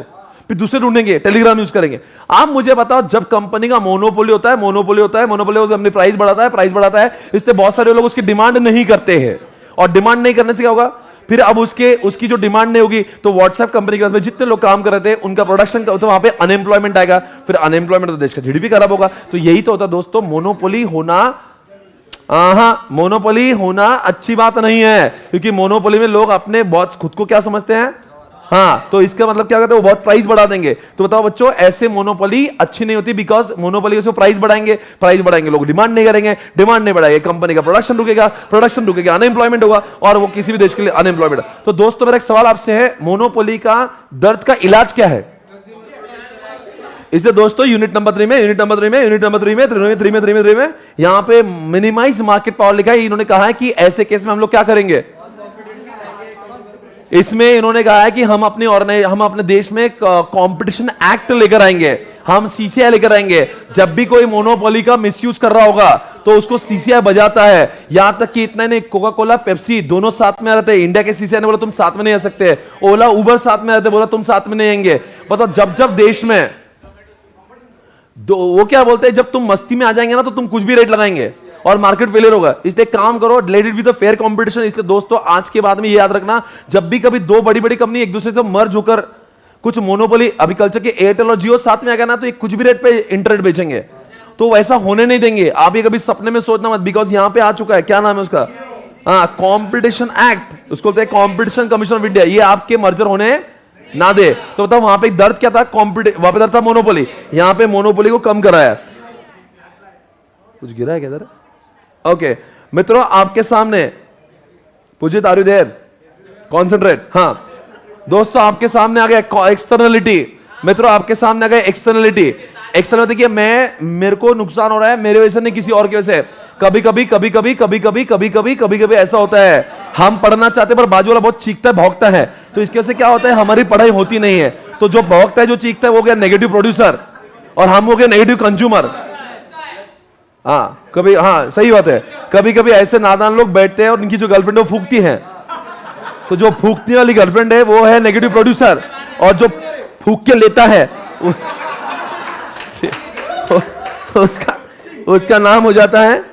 [SPEAKER 1] फिर दूसरे ढूंढेंगे, टेलीग्राम यूज करेंगे। आप मुझे बताओ, जब कंपनी का मोनोपोली होता है, मोनोपोली अपनी प्राइस बढ़ाता है, इससे बहुत सारे लोग उसकी डिमांड नहीं करते हैं, और डिमांड नहीं करने से क्या होगा, फिर अब उसकी जो डिमांड नहीं होगी तो व्हाट्सएप कंपनी के पास में जितने लोग काम कर रहे थे उनका प्रोडक्शन, तो वहां पे अनएम्प्लॉयमेंट आएगा, फिर अनएम्प्लॉयमेंट तो देश का जीडीपी खराब होगा। तो यही तो होता दोस्तों, मोनोपोली होना अच्छी बात नहीं है, क्योंकि मोनोपोली में लोग अपने बहुत खुद को क्या समझते हैं, हाँ, तो इसका मतलब क्या कहते हैं, वो बहुत प्राइस बढ़ा देंगे। तो बताओ बच्चों, ऐसे मोनोपोली अच्छी नहीं होती, बिकॉज मोनोपोली से प्राइस बढ़ाएंगे, लोग डिमांड नहीं करेंगे, डिमांड नहीं बढ़ाएंगे, कंपनी का प्रोडक्शन रुकेगा, अनएम्प्लॉयमेंट होगा, और वो किसी भी देश के लिए अनएम्प्लॉयमेंट। तो दोस्तों मेरा एक सवाल आपसे है, मोनोपोली का दर्द का इलाज क्या है? इसलिए दोस्तों यूनिट नंबर 3 में यहां पे मिनिमाइज मार्केट पावर लिखा है। इन्होंने कहा है कि ऐसे केस में हम लोग क्या करेंगे, इसमें इन्होंने कहा है कि हम अपने देश में कंपटीशन एक्ट लेकर आएंगे, हम सीसीआई लेकर आएंगे। जब भी कोई मोनोपोली का मिसयूज कर रहा होगा तो उसको सीसीआई बजाता है। यहां तक कि इतना नहीं, कोका कोला पेप्सी दोनों साथ में रहते हैं। इंडिया के सीसीआई ने बोला तुम साथ में नहीं आ सकते, ओला उबर साथ में रहते, बोला तुम साथ में नहीं आएंगे। बताओ, जब देश में वो क्या बोलते हैं, जब तुम मस्ती में आ जाएंगे ना तो तुम कुछ भी रेट लगाएंगे और मार्केट फेलियर होगा। इसलिए काम करो, let it be the fair competition. इसलिए दोस्तों आज के बाद में ये याद रखना, जब भी कभी दो बड़ी बड़ी कंपनी एक दूसरे से मर्ज होकर कुछ मोनोपोली, अभी कल्चर के एयरटेल और जियो साथ में आ गया ना, तो ये कुछ भी रेट पे इंटरनेट बेचेंगे, तो वैसा होने नहीं देंगे। आप ये कभी सपने में सोचना मत, बिकॉज यहां पे आ चुका है, क्या नाम है उसका, हाँ, कॉम्पिटिशन एक्ट, उसको बोलते हैं कॉम्पिटिशन कमीशन ऑफ इंडिया। ये आपके मर्जर होने ना दे। तो बताओ वहां पे एक दर्द क्या था, वहां पे दर्द था मोनोपोली, यहां पे मोनोपोली को कम कराया। कुछ गिरा है क्या इधर? ओके मित्रों, आपके सामने Pujit, are you there? Concentrate. हाँ दोस्तों, आपके सामने आ गया एक्सटर्नलिटी। मित्रों आपके सामने आ गया एक्सटर्नलिटी। एक्सटर्नलिटी मेरे को नुकसान हो रहा है, मेरे वजह से नहीं, किसी और की वजह से। कभी कभी ऐसा होता है, हम पढ़ना चाहते पर बाजू वाला बहुत चीखता है, भौंकता है, तो इसकी वजह से क्या होता है, हमारी पढ़ाई होती नहीं है। तो जो भौंकता है, जो चीखता है, वो गया नेगेटिव प्रोड्यूसर और हम हो गए नेगेटिव कंज्यूमर। हाँ कभी, हाँ सही बात है, कभी कभी ऐसे नादान लोग बैठते हैं और उनकी जो गर्लफ्रेंड है वो फूकती है, तो जो फूकती वाली गर्लफ्रेंड है वो है नेगेटिव प्रोड्यूसर, और जो फूक के लेता है उसका नाम हो जाता है,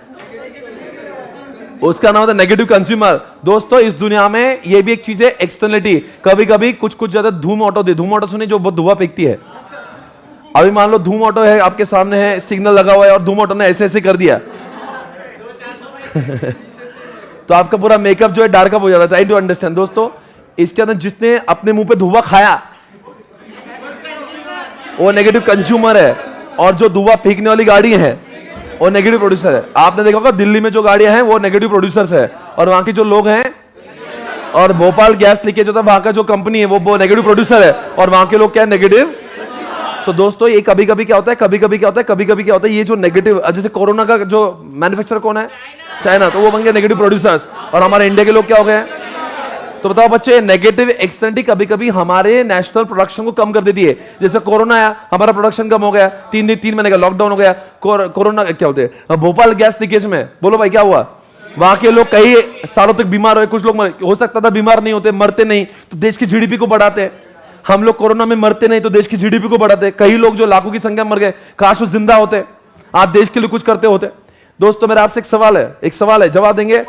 [SPEAKER 1] उसका नाम होता है नेगेटिव कंज्यूमर। दोस्तों इस दुनिया में ये भी एक चीज है, एक्सटर्नलिटी। कभी कभी कुछ ज्यादा धूम ऑटो सुनी, जो बहुत धुआं फेंकती है। अभी मान लो धूम ऑटो है, आपके सामने है, सिग्नल लगा हुआ है और धूम ऑटो ने ऐसे ऐसे कर दिया तो आपका पूरा मेकअप जो है डार्क अप हो जाता है। ट्राई टू अंडरस्टैंड दोस्तों, इसके अंदर जिसने अपने मुंह पे धुआं खाया वो नेगेटिव कंज्यूमर है, और जो धुआं फेंकने वाली गाड़ी है वो नेगेटिव प्रोड्यूसर है। आपने देखा होगा दिल्ली में जो गाड़ियां हैं वो नेगेटिव प्रोड्यूसर्स है, और वहां के जो लोग हैं, और भोपाल गैस लीकेज होता है, वहां का जो कंपनी है वो नेगेटिव प्रोड्यूसर है, और वहां के लोग क्या है, नेगेटिव। तो दोस्तों ये कभी कभी क्या होता है, ये जो नेगेटिव, जैसे कोरोना का जो मैन्युफैक्चरर कौन है, चाइना, तो वो बन गए नेगेटिव प्रोड्यूसर्स, और हमारे इंडिया के लोग क्या हो गए। तो बताओ बच्चे, नेगेटिव एक्सटर्नलिटी कभी कभी हमारे नेशनल प्रोडक्शन को कम कर देती है। जैसे कोरोना आया, हमारा प्रोडक्शन कम हो गया, 3 महीने का लॉकडाउन हो गया। कोरोना क्या होते हैं, भोपाल गैस लीकेज में, बोलो भाई क्या हुआ, वहां के लोग कई सालों तक बीमार हुए, कुछ लोग हो सकता था बीमार नहीं होते, मरते नहीं, तो देश की जीडीपी को बढ़ाते। हम लोग कोरोना में मरते नहीं तो देश की जीडीपी को बढ़ाते। कई लोग जो लाखों की संख्या में मर गए, काश वो जिंदा होते, आज देश के लिए कुछ करते होते। दोस्तों मेरा आपसे एक सवाल है, जवाब देंगे।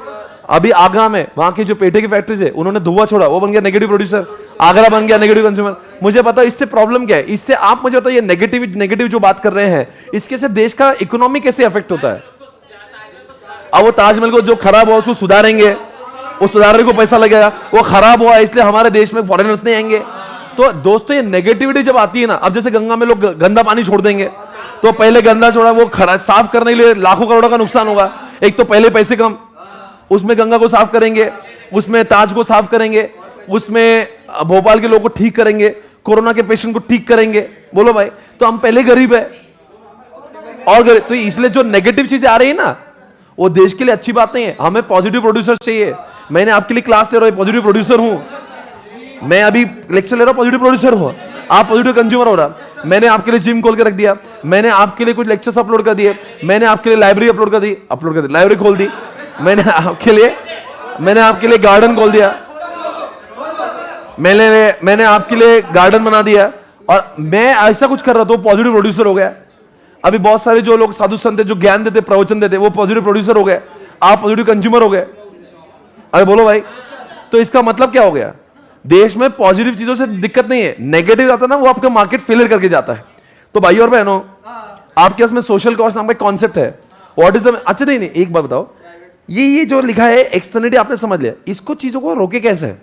[SPEAKER 1] अभी आगरा में वहां की जो पेठे की फैक्ट्रीज है, उन्होंने धुआं छोड़ा, वो बन गया नेगेटिव प्रोड्यूसर, आगरा बन गया नेगेटिव कंज्यूमर। मुझे पता इससे प्रॉब्लम क्या है, इससे आप मुझे बताओ, ये नेगेटिव जो बात कर रहे हैं, इसके से देश का इकोनॉमी कैसे अफेक्ट होता है। अब वो ताजमहल को जो खराब हुआ उसको सुधारेंगे, वो सुधारने को पैसा लगेगा, वो खराब हुआ इसलिए हमारे देश में फॉरेनर्स नहीं आएंगे। तो दोस्तों ये नेगेटिविटी जब आती है ना, अब जैसे गंगा में लोग गंदा पानी छोड़ देंगे, तो पहले गंदा छोड़ा, वो साफ करने के लिए लाखों करोड़ों का नुकसान होगा। एक तो पहले पैसे कम, उसमें गंगा को साफ करेंगे, उसमें ताज को साफ करेंगे, उसमें भोपाल के लोगों को ठीक करेंगे, कोरोना के पेशेंट को ठीक करेंगे। बोलो भाई, तो हम पहले गरीब है और गरीब, तो इसलिए जो नेगेटिव चीजें आ रही है ना, वो देश के लिए अच्छी बात नहीं है। हमें पॉजिटिव प्रोड्यूसर चाहिए। मैंने आपके लिए क्लास ले रहा हूं, पॉजिटिव प्रोड्यूसर हूं। मैं अभी लेक्चर ले रहा हूं, पॉजिटिव प्रोड्यूसर हूं। आप पॉजिटिव कंज्यूमर हो रहा। मैंने आपके लिए जिम खोल के रख दिया, मैंने आपके लिए कुछ लेक्चर्स अपलोड कर दिए, मैंने आपके लिए लाइब्रेरी अपलोड कर दी, लाइब्रेरी खोल दी, मैंने आपके लिए गार्डन खोल दिया, मैंने आपके लिए गार्डन बना दिया, और मैं ऐसा कुछ कर रहा था, पॉजिटिव प्रोड्यूसर हो गया। अभी बहुत सारे जो लोग साधु संत जो ज्ञान देते, प्रवचन देते, वो पॉजिटिव प्रोड्यूसर हो गए, आप पॉजिटिव कंज्यूमर हो गए। अरे बोलो भाई, तो इसका मतलब क्या हो गया, देश में पॉजिटिव चीजों से दिक्कत नहीं है, नेगेटिव आता है ना, वो आपका मार्केट फेलियर करके जाता है। तो भाई और बहनों, आपके इसमें सोशल कॉस्ट नाम का कॉन्सेप्ट है। व्हाट इज द, अच्छा नहीं, एक बात बताओ, ये जो लिखा है एक्सटर्नलिटी, आपने समझ लिया, इसको चीजों को रोके कैसे है।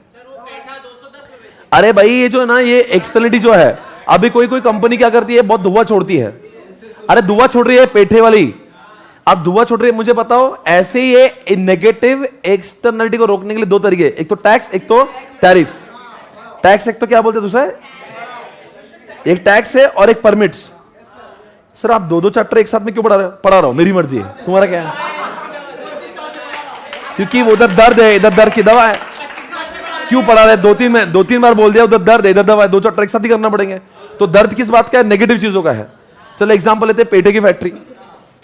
[SPEAKER 1] अरे भाई ये जो है ना, ये एक्सटर्नलिटी जो है, अभी कोई कोई कंपनी क्या करती है, बहुत धुआं छोड़ती है। अरे धुआं छोड़ रही है पेठे वाली, अब धुआं छोड़ रही है, मुझे बताओ ऐसे ही ये नेगेटिव एक्सटर्नलिटी को रोकने के लिए दो तरीके, एक तो टैक्स, एक तो टैरिफ। टैक्स एक तो क्या बोलते हैं दूसरा, एक टैक्स है और एक परमिट्स। सर आप दो दो चैप्टर एक साथ में क्यों पढ़ा रहा हो, मेरी मर्जी है, तुम्हारा क्या है? क्योंकि उधर दर्द है, इधर दर्द की दवा है, क्यों पढ़ा रहे? दो तीन बार बोल दिया, उधर दर्द है, इधर दवा है, दो चैप्टर एक साथ ही करना पड़ेंगे। तो दर्द किस बात का है? नेगेटिव चीजों का है। चलो एग्जांपल लेते हैं पेठे की फैक्ट्री।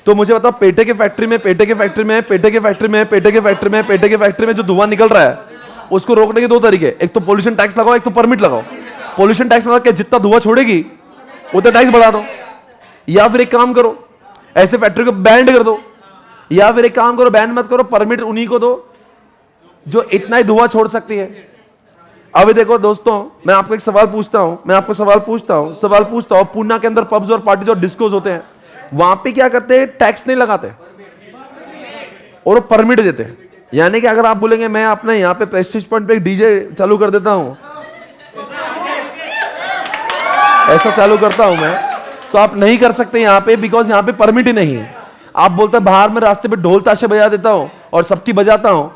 [SPEAKER 1] तो मुझे बताओ पेठे की फैक्ट्री में, पेठे की फैक्ट्री में, पेठे की फैक्ट्री में, पेठे की फैक्ट्री में, पेठे की फैक्ट्री में जो धुआं निकल रहा है उसको रोकने के दो तरीके, एक तो पोल्यूशन टैक्स लगाओ, एक तो परमिट लगाओ। पोल्यूशन टैक्स लगा के जितना धुआं छोड़ेगी उतना टैक्स बढ़ा दो, या फिर एक काम करो ऐसे फैक्ट्री को बैंड कर दो, या फिर एक काम करो बैंड मत करो, परमिट उन्हीं को दो जो इतना ही धुआं छोड़ सकती है। अभी देखो दोस्तों, मैं आपको एक सवाल पूछता हूं, सवाल पूछता हूं, पूना के अंदर पब्स और पार्टीज और डिस्कोज होते हैं, वहां पे क्या करते हैं? टैक्स नहीं लगाते और वो परमिट देते हैं। यानी कि अगर आप बोलेंगे मैं अपने यहां पे प्रेस्टीज पॉइंट पे डीजे चालू कर देता हूं, ऐसा चालू करता हूं मैं, तो आप नहीं कर सकते यहां पे, बिकॉज यहां पे परमिट ही नहीं है। आप बोलते हैं बाहर में रास्ते पे ढोल ताशे बजा देता हूं और सबकी बजाता हूं,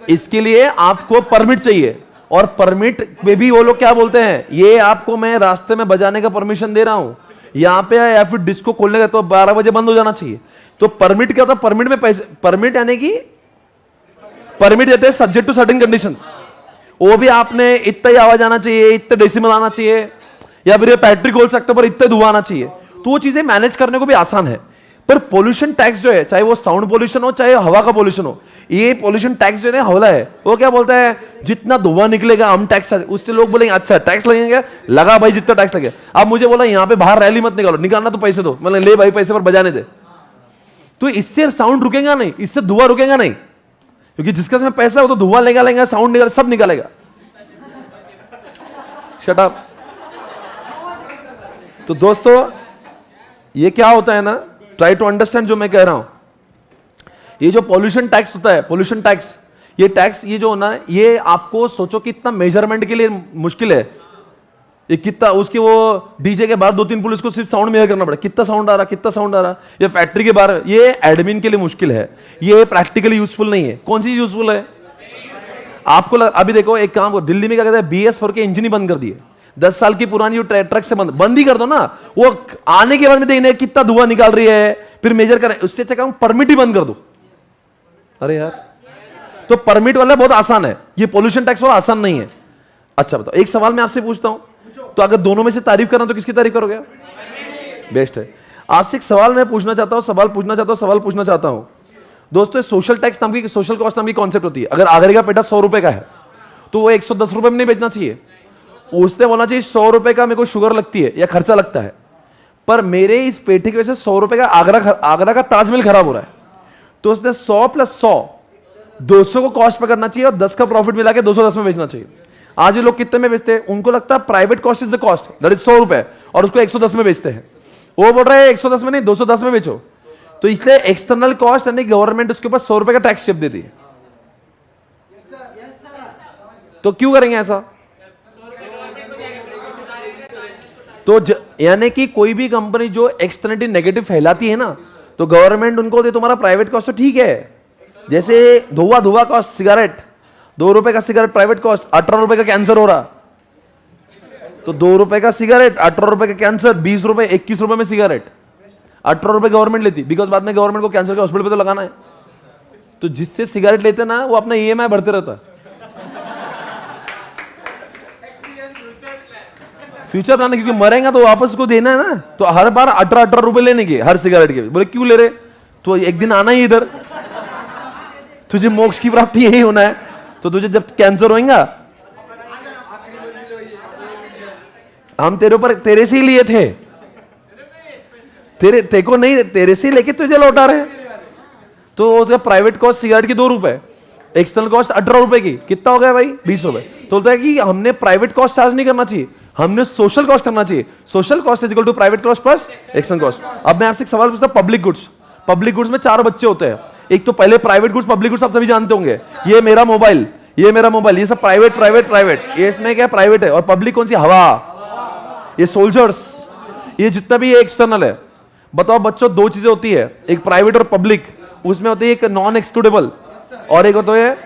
[SPEAKER 1] इसके लिए आपको परमिट चाहिए। और परमिट में भी वो लोग क्या बोलते हैं, ये आपको मैं रास्ते में बजाने का परमिशन दे रहा हूं यहां पे, या फिर डिस्को खोलने का तो 12 बजे बंद हो जाना चाहिए। तो परमिट क्या होता है? परमिट में पैसे, परमिट यानी कि परमिट देते हैं सब्जेक्ट टू सर्टेन कंडीशंस। वो भी आपने इतना ही आवाज आना चाहिए, इतने डेसिमल आना चाहिए, या फिर ये फैक्ट्री खोल सकते हो पर इतने धुआं आना चाहिए। तो वो चीजें मैनेज करने को भी आसान है। पर पोल्यूशन टैक्स जो है, चाहे वो साउंड पोल्यूशन हो चाहे हवा का पोल्यूशन हो, ये पोल्यूशन टैक्स जो है हौला है, वो क्या बोलता है? जितना धुआं निकलेगा हम टैक्स, उससे लोग बोलेंगे अच्छा टैक्स लगेंगे, लगा भाई जितना टैक्स लगे। अब मुझे बोला यहां पे बाहर रैली मत निकालो, निकालना तो पैसे दो, मतलब ले भाई पैसे पर बजाने दे। तो इससे साउंड रुकेगा नहीं, इससे धुआं रुकेगा नहीं, क्योंकि जिसके पास पैसा है वो तो धुआं लेगा, साउंड निकाल, सब निकालेगा। Shut up. तो दोस्तों ये क्या होता है ना, ट्राई टू अंडरस्टैंड जो मैं कह रहा हूं। ये जो पॉल्यूशन टैक्स होता है, पॉल्यूशन टैक्स, ये टैक्स ये जो होना है, ये आपको सोचो कितना मेजरमेंट के लिए मुश्किल है। ये कितना, उसके वो डीजे के बाहर 2-3 पुलिस को सिर्फ साउंड मेजर करना पड़ा, कितना साउंड आ रहा, कितना साउंड आ रहा। ये फैक्ट्री के बाहर, ये एडमिन के लिए मुश्किल है, ये प्रैक्टिकली यूजफुल नहीं है। कौन सी यूजफुल है आपको अभी देखो एक काम करो, दिल्ली में क्या कहते हैं, BS4 के इंजन ही बंद कर दिए। 10 साल की पुरानी जो ट्रक से बंद ही कर दो ना, वो आने के बाद में देखने कितना धुआं निकाल रही है, फिर मेजर करें, उससे अच्छा काम परमिट ही बंद कर दो। अरे यार, तो परमिट वाला बहुत आसान है, ये पोल्यूशन टैक्स वाला आसान नहीं है। अच्छा बताओ, एक सवाल मैं आपसे पूछता हूं, तो अगर दोनों में से तारीफ करना तो किसकी तारीफ करोगे? बेस्ट है। आपसे एक सवाल मैं पूछना चाहता हूं, सवाल पूछना चाहता हूं दोस्तों। सोशल टैक्स नाम की, सोशल कॉस्ट नाम की कॉन्सेप्ट होती है। अगर आगरे का पेठा 100 रुपए का है तो वो 110 रुपए में नहीं बेचना चाहिए, उसने बोलना चाहिए 100 रुपए का मेरे को शुगर लगती है या खर्चा लगता है, पर मेरे इस पेठे की वजह से 100 रुपए का आगरा का ताजमहल खराब हो रहा है, तो उसने 100 + 100 200 को कॉस्ट पे करना चाहिए और 10 का प्रॉफिट मिला के 210 में बेचना चाहिए। आज ये लोग कितने में बेचते हैं? उनको लगता है private cost is the cost, that is 100 रुपए, और उसको 110 में बेचते हैं। वो बोल रहे हैं 110 में नहीं 210 में बेचो। तो इसलिए एक्सटर्नल कॉस्ट यानी गवर्नमेंट उसके ऊपर 100 रुपए का टैक्स शिप देती है। तो क्यों करेंगे ऐसा? तो यानी कि कोई भी कंपनी जो एक्सटर्नलिटी नेगेटिव फैलाती है ना, तो गवर्नमेंट उनको दे, तुम्हारा प्राइवेट कॉस्ट तो ठीक है, जैसे धुआं कॉस्ट, सिगरेट 2 रुपए का सिगरेट प्राइवेट कॉस्ट, 18 रुपए का कैंसर हो रहा, तो 2 रुपए का सिगरेट, 18 रुपए का कैंसर, 20 रुपए 21 रुपए में सिगरेट, 18 रुपए गवर्नमेंट लेती, बिकॉज बाद में गवर्नमेंट को कैंसर के हॉस्पिटल पे तो लगाना है। तो जिससे सिगरेट लेते ना वो अपना EMI भरते रहता, फ्यूचर प्लान, क्योंकि मरेगा तो वापस को देना है ना, तो हर बार 18 रुपए लेने के हर सिगरेट के। बोले क्यों ले रहे? तो एक दिन आना ही इधर, तुझे मोक्ष की प्राप्ति यही होना है, तो तुझे जब कैंसर होएगा, हम तेरे ऊपर तेरे से ही लिए थे, तेरे को नहीं, तेरे से ही लेके तुझे लौटा रहे। तो उसका प्राइवेट कॉस्ट सिगरेट की 2 रुपए, एक्सटर्नल कॉस्ट 18 रुपए की, कितना हो गया भाई? 20 रुपए। तो बोलता है कि हमने प्राइवेट कॉस्ट चार्ज नहीं करना चाहिए, हमने सोशल कॉस्ट करना चाहिए। Social cost is equal to private cost plus external cost. अब मैं आपसे एक सवाल पूछता हूं, पब्लिक गुड्स में 4 बच्चे होते हैं, एक तो पहले प्राइवेट गुड्स पब्लिक गुड्स आप सभी जानते होंगे, ये मेरा मोबाइल, ये मेरा मोबाइल, ये सब प्राइवेट प्राइवेट प्राइवेट, ये इसमें क्या प्राइवेट है, और पब्लिक कौन सी, हवा, ये सोल्जर्स, ये जितना भी ये एक्सटर्नल है। बताओ बच्चों, दो चीजें होती है, एक प्राइवेट और पब्लिक, उसमें होती है एक नॉन एक्सक्लूडेबल और एक होता है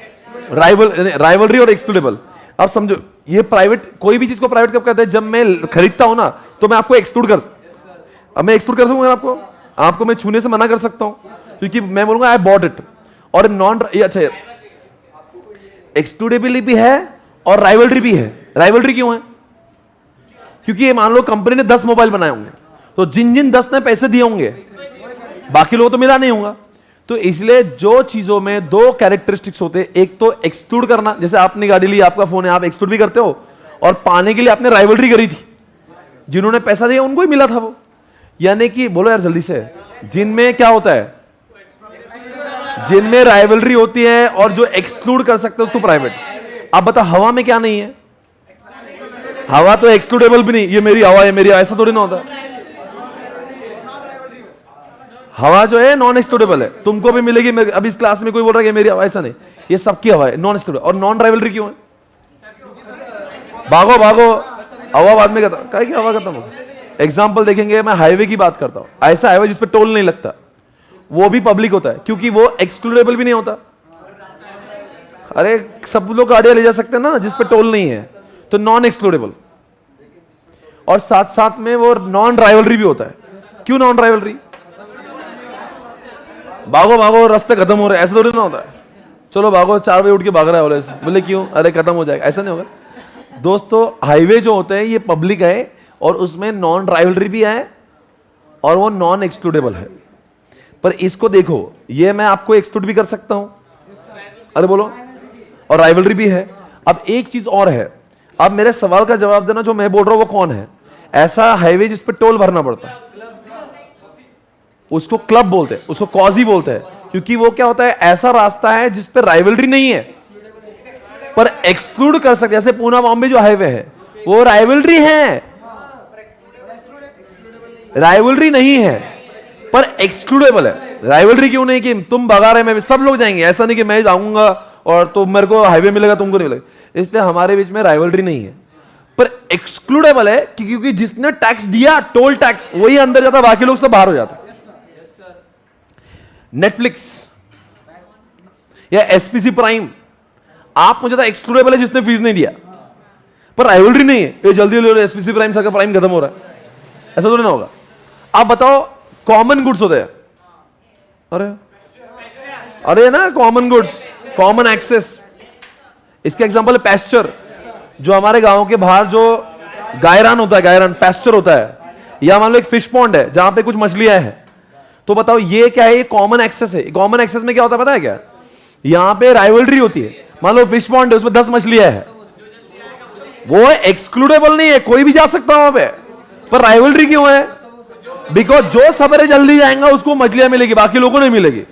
[SPEAKER 1] राइवलरी और एक्सक्लूडेबल। आप समझो, ये प्राइवेट, कोई भी चीज को प्राइवेट कब कहते हैं, जब मैं खरीदता हूं ना तो मैं आपको एक्सक्लूड कर, अब मैं एक्सक्लूड कर सकूंगा आपको मैं छूने से मना कर सकता हूं, क्योंकि मैं बोलूंगा आई बॉट इट। और नॉन, अच्छा एक्सक्लूडेबिलिटी भी है और राइवलरी भी है। राइवलरी क्यों है? क्योंकि ये मान लो कंपनी ने 10 मोबाइल बनाए होंगे, तो जिन जिन 10 ने पैसे दिए होंगे बाकी लोगों तो मिला नहीं होगा, तो इसलिए जो चीजों में दो कैरेक्टरिस्टिक्स होते हैं, एक तो एक्सक्लूड करना, जैसे आपने गाड़ी ली, आपका फोन है, आप एक्सक्लूड भी करते हो, और पाने के लिए आपने राइवलरी करी थी, जिन्होंने पैसा दिया उनको ही मिला था वो। यानी कि बोलो यार जल्दी से, जिनमें क्या होता है, जिनमें राइवलरी होती है और जो एक्सक्लूड कर सकते हैं उसको प्राइवेट। अब बताओ हवा में क्या नहीं है? हवा तो एक्सक्लूडेबल भी नहीं, ये मेरी हवा है, मेरी, ऐसा थोड़ी ना होता। हवा जो है नॉन एक्सक्लूडेबल है, तुमको भी मिलेगी। अब इस क्लास में कोई बोल रहा है कि मेरी हवा, ऐसा नहीं, ये सबकी हवा है, नॉन एक्सक्लूडेबल। और नॉन राइवलरी क्यों है? भागो भागो, हवा बाद में कहता क्या, हवा खत्म हो। एग्जाम्पल देखेंगे, मैं हाईवे की बात करता हूं, ऐसा हाईवे जिसपे टोल नहीं लगता, वो भी पब्लिक होता है, क्योंकि वो एक्सक्लूडेबल भी नहीं होता। अरे सब लोग गाड़ियां ले जा सकते हैं ना जिसपे टोल नहीं है, तो नॉन एक्सक्लूडेबल। और साथ साथ में वो नॉन राइवलरी भी होता है। क्यों नॉन राइवलरी? भागो भागो, रास्ते खत्म हो रहे, ऐसा थोड़ी ना होता है। चलो भागो, 4 बजे उठ के भाग रहा है, बोले क्यों, अरे खत्म हो जाएगा, ऐसा नहीं होगा दोस्तों। हाईवे जो होते हैं ये पब्लिक है, और उसमें नॉन राइवलरी भी है, और वो नॉन एक्सक्लूडेबल है। पर इसको देखो, ये मैं आपको एक्सक्लूड भी कर सकता हूं, अरे बोलो, और राइवलरी भी है। अब एक चीज और है, अब मेरे सवाल का जवाब देना, जो मैं बोल रहा हूं वो कौन है? ऐसा हाईवे जिस पे टोल भरना पड़ता है, उसको क्लब बोलते हैं, उसको कॉजी बोलते हैं, क्योंकि वो क्या होता है, ऐसा रास्ता है जिस पे राइवलरी नहीं है पर एक्सक्लूड कर सकते। जैसे पूना बॉम्बे जो हाईवे है वो राइवलरी है, राइवलरी नहीं है पर एक्सक्लूडेबल है। राइवलरी क्यों नहीं कि तुम भगा रहे, मैं सब लोग जाएंगे, ऐसा नहीं कि मैं जाऊंगा और तो मेरे को हाईवे मिलेगा तुमको नहीं मिलेगा, इसलिए हमारे बीच में राइवलरी नहीं है। पर एक्सक्लूडेबल है क्योंकि जिसने टैक्स दिया, टोल टैक्स, वही अंदर जाता, बाकी लोग सब बाहर हो जाते। नेटफ्लिक्स या एसपीसी प्राइम, आप मुझे तो एक्सक्लूडेबल है जिसने फीस नहीं दिया, पर राइवलरी नहीं है, ये जल्दी जल्दी एसपीसी प्राइम सा प्राइम खत्म हो रहा है, ऐसा तो नहीं होगा। आप बताओ, कॉमन गुड्स होते हैं, अरे ना कॉमन गुड्स, कॉमन एक्सेस, इसका एग्जांपल है पैस्चर, जो हमारे गांव के बाहर जो गायरान होता है, गायरान पैस्चर होता है, या मान लो एक फिश पॉन्ड है जहां पे कुछ मछलियां हैं, तो बताओ ये क्या है? ये कॉमन एक्सेस है। कॉमन एक्सेस में क्या होता है पता है क्या? यहां पे राइवलरी होती है। मान लो फिश पॉन्ड है, उसमें 10 मछलियां है, वो एक्सक्लूडेबल नहीं है, कोई भी जा सकता है वहां पे, पर राइवलरी क्यों है? बिकॉज जो सबरे जल्दी जाएगा उसको मछलियां मिलेगी, बाकी लोगों को नहीं मिलेगी।